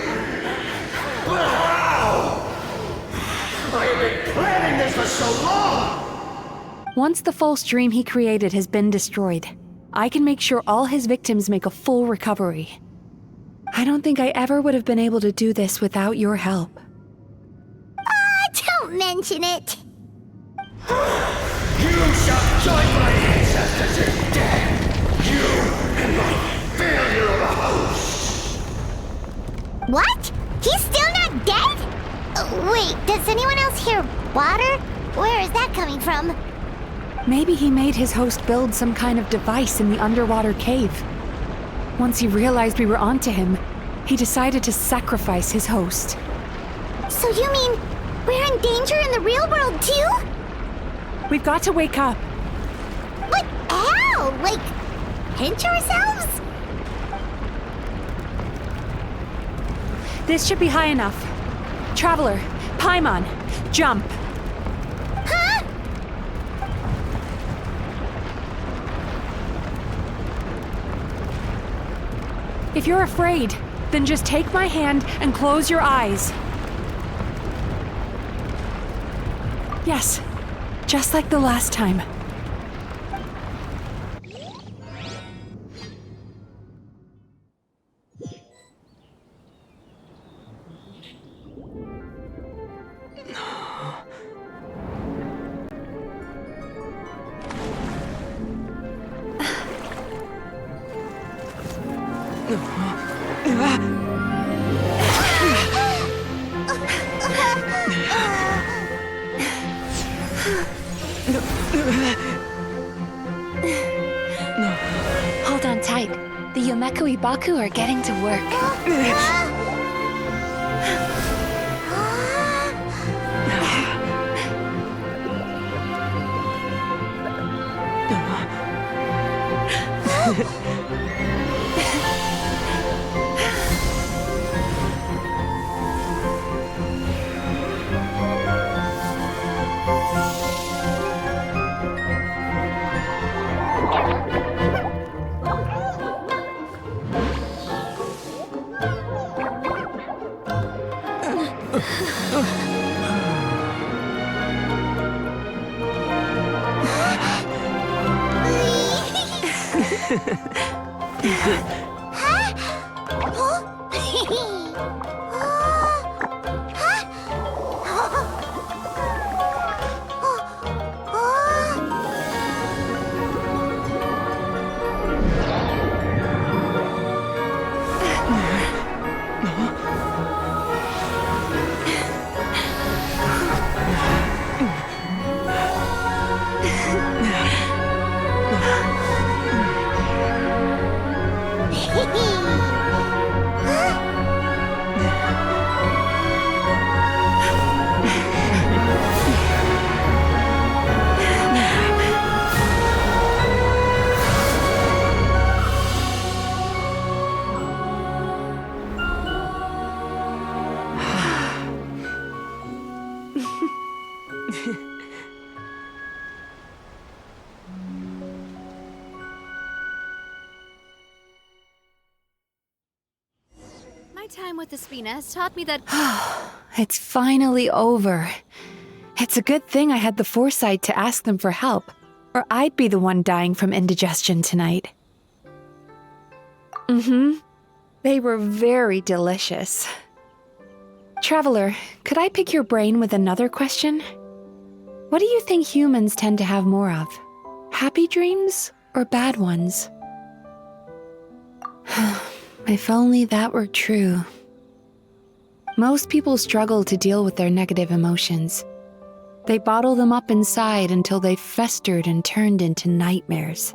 But how? I have been planning this for so long! Once the false dream he created has been destroyed, I can make sure all his victims make a full recovery. I don't think I ever would have been able to do this without your help. Don't mention it. You shall join my ancestors in death! You and my failure of a host! What? He's still not dead? Wait, does anyone else hear water? Where is that coming from? Maybe he made his host build some kind of device in the underwater cave. Once he realized we were onto him, he decided to sacrifice his host. So you mean we're in danger in the real world too? We've got to wake up. But how? Like, pinch ourselves? This should be high enough. Traveler, Paimon, jump. Huh? If you're afraid, then just take my hand and close your eyes. Yes, just like the last time. Hold on tight. The Yomekui Baku are getting to work. Time with the Spina has taught me that It's finally over. It's a good thing I had the foresight to ask them for help, or I'd be the one dying from indigestion tonight. They were very delicious. Traveler, could I pick your brain with another question? What do you think humans tend to have more of? Happy dreams or bad ones? If only that were true. Most people struggle to deal with their negative emotions. They bottle them up inside until they've festered and turned into nightmares.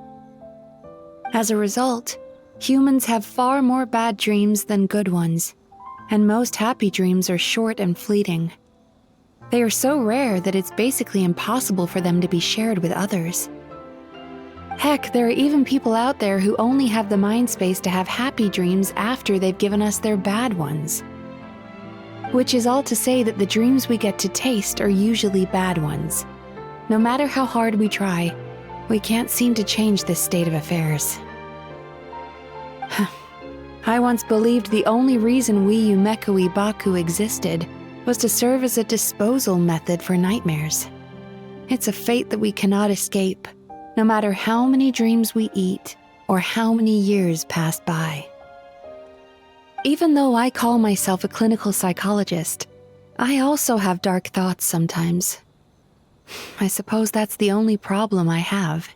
As a result, humans have far more bad dreams than good ones, and most happy dreams are short and fleeting. They are so rare that it's basically impossible for them to be shared with others. Heck, there are even people out there who only have the mind space to have happy dreams after they've given us their bad ones. Which is all to say that the dreams we get to taste are usually bad ones. No matter how hard we try, we can't seem to change this state of affairs. I once believed the only reason we Yumeku Ibaku existed was to serve as a disposal method for nightmares. It's a fate that we cannot escape, no matter how many dreams we eat or how many years pass by. Even though I call myself a clinical psychologist, I also have dark thoughts sometimes. I suppose that's the only problem I have.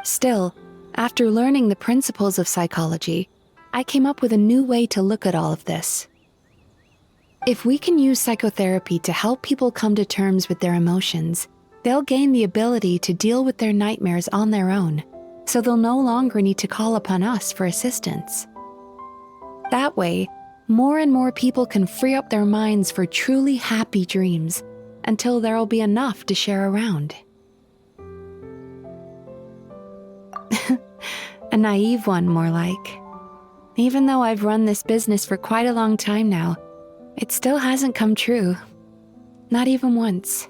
Still, after learning the principles of psychology, I came up with a new way to look at all of this. If we can use psychotherapy to help people come to terms with their emotions, they'll gain the ability to deal with their nightmares on their own, so they'll no longer need to call upon us for assistance. That way, more and more people can free up their minds for truly happy dreams until there'll be enough to share around. A naive one, more like. Even though I've run this business for quite a long time now, it still hasn't come true. Not even once.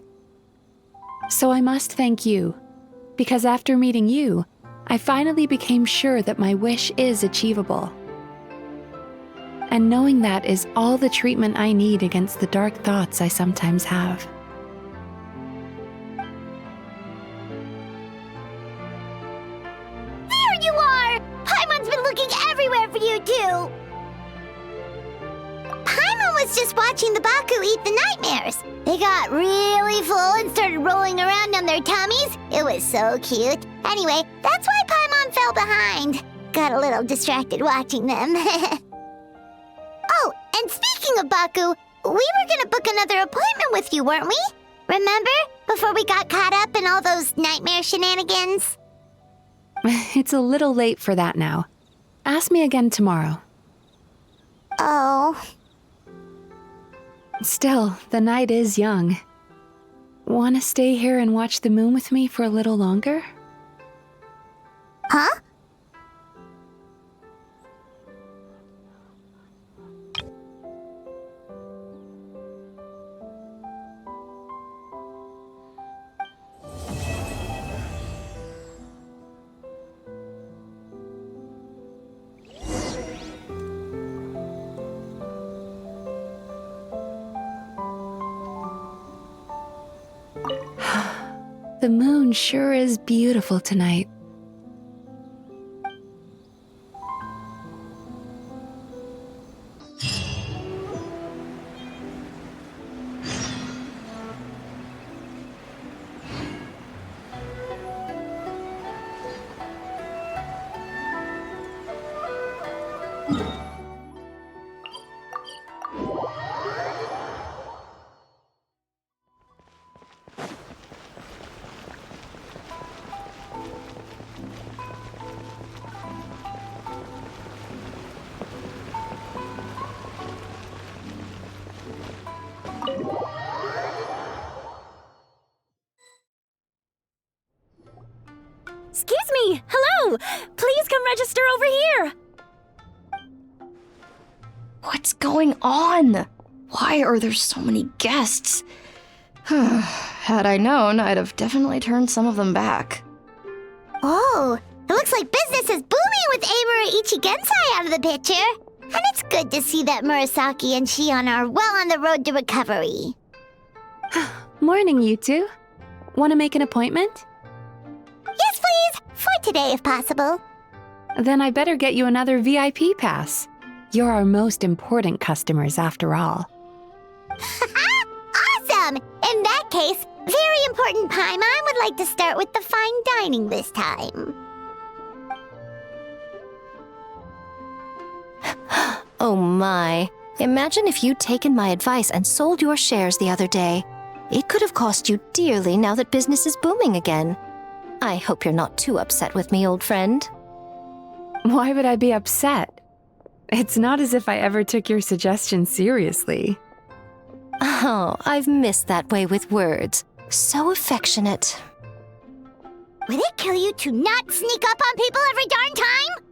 So I must thank you, because after meeting you, I finally became sure that my wish is achievable. And knowing that is all the treatment I need against the dark thoughts I sometimes have. There you are! Paimon's been looking everywhere for you, too! Paimon was just watching the Baku eat the nightmares. They got really full and started rolling around on their tummies. It was so cute. Anyway, that's why Paimon fell behind. Got a little distracted watching them. Oh, and speaking of Baku, we were gonna book another appointment with you, weren't we? Remember? Before we got caught up in all those nightmare shenanigans? It's a little late for that now. Ask me again tomorrow. Oh. Still, the night is young. Want to stay here and watch the moon with me for a little longer? Huh? The moon sure is beautiful tonight. Excuse me! Hello! Please come register over here! What's going on? Why are there so many guests? Had I known, I'd have definitely turned some of them back. Oh, it looks like business is booming with Emura Ichigensai out of the picture. And it's good to see that Murasaki and Shion are well on the road to recovery. Morning, you two. Want to make an appointment? Yes, please. For today, if possible. Then I better get you another VIP pass. You're our most important customers after all. Awesome! In that case, very important Paimon would like to start with the fine dining this time. Oh my. Imagine if you'd taken my advice and sold your shares the other day. It could have cost you dearly now that business is booming again. I hope you're not too upset with me, old friend. Why would I be upset? It's not as if I ever took your suggestion seriously. Oh, I've missed that way with words. So affectionate. Would it kill you to not sneak up on people every darn time?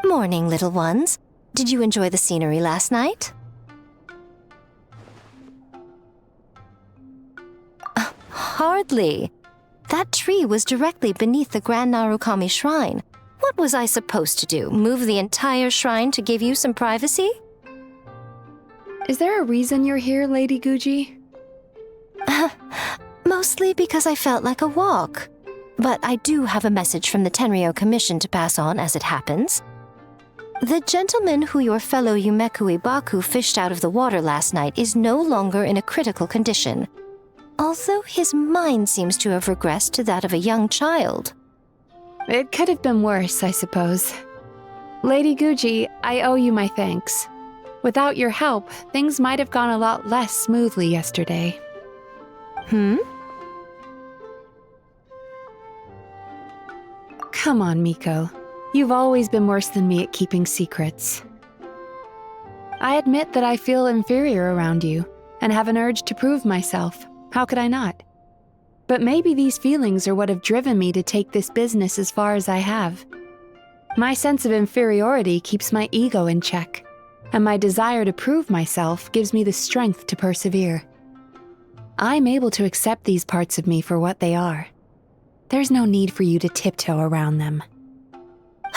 Morning, little ones. Did you enjoy the scenery last night? Hardly. That tree was directly beneath the Grand Narukami Shrine. What was I supposed to do? Move the entire shrine to give you some privacy? Is there a reason you're here, Lady Guji? Mostly because I felt like a walk. But I do have a message from the Tenryo Commission to pass on as it happens. The gentleman who your fellow Yumeku Ibaku fished out of the water last night is no longer in a critical condition, although his mind seems to have regressed to that of a young child. It could have been worse, I suppose. Lady Guji, I owe you my thanks. Without your help, things might have gone a lot less smoothly yesterday. Come on, Miko. You've always been worse than me at keeping secrets. I admit that I feel inferior around you, and have an urge to prove myself. How could I not? But maybe these feelings are what have driven me to take this business as far as I have. My sense of inferiority keeps my ego in check, and my desire to prove myself gives me the strength to persevere. I'm able to accept these parts of me for what they are. There's no need for you to tiptoe around them.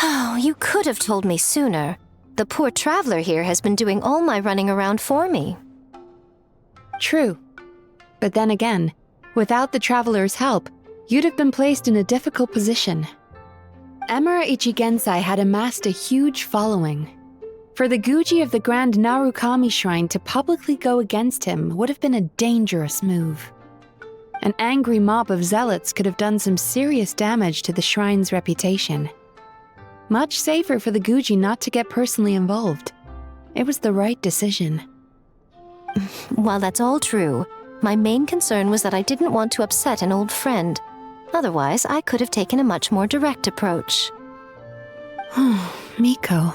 Oh, you could have told me sooner. The poor traveler here has been doing all my running around for me. True. But then again, without the traveler's help, you'd have been placed in a difficult position. Emura Ichigensai had amassed a huge following. For the Guji of the Grand Narukami Shrine to publicly go against him would have been a dangerous move. An angry mob of zealots could have done some serious damage to the shrine's reputation. Much safer for the Guji not to get personally involved. It was the right decision. While that's all true, my main concern was that I didn't want to upset an old friend. Otherwise, I could have taken a much more direct approach. Miko.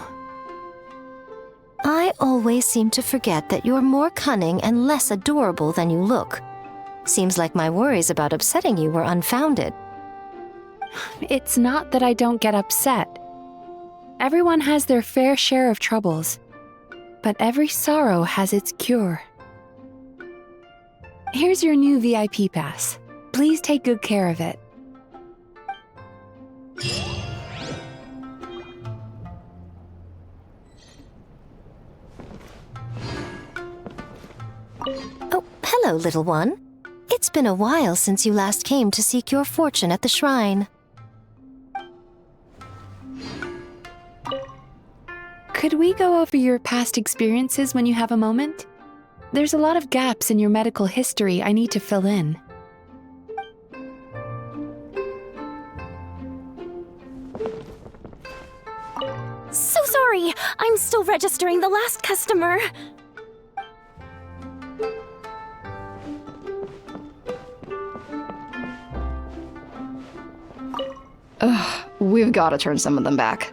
I always seem to forget that you're more cunning and less adorable than you look. Seems like my worries about upsetting you were unfounded. It's not that I don't get upset. Everyone has their fair share of troubles, but every sorrow has its cure. Here's your new VIP pass. Please take good care of it. Oh, hello, little one. It's been a while since you last came to seek your fortune at the shrine. Could we go over your past experiences when you have a moment? There's a lot of gaps in your medical history I need to fill in. So sorry! I'm still registering the last customer. Ugh, we've got to turn some of them back.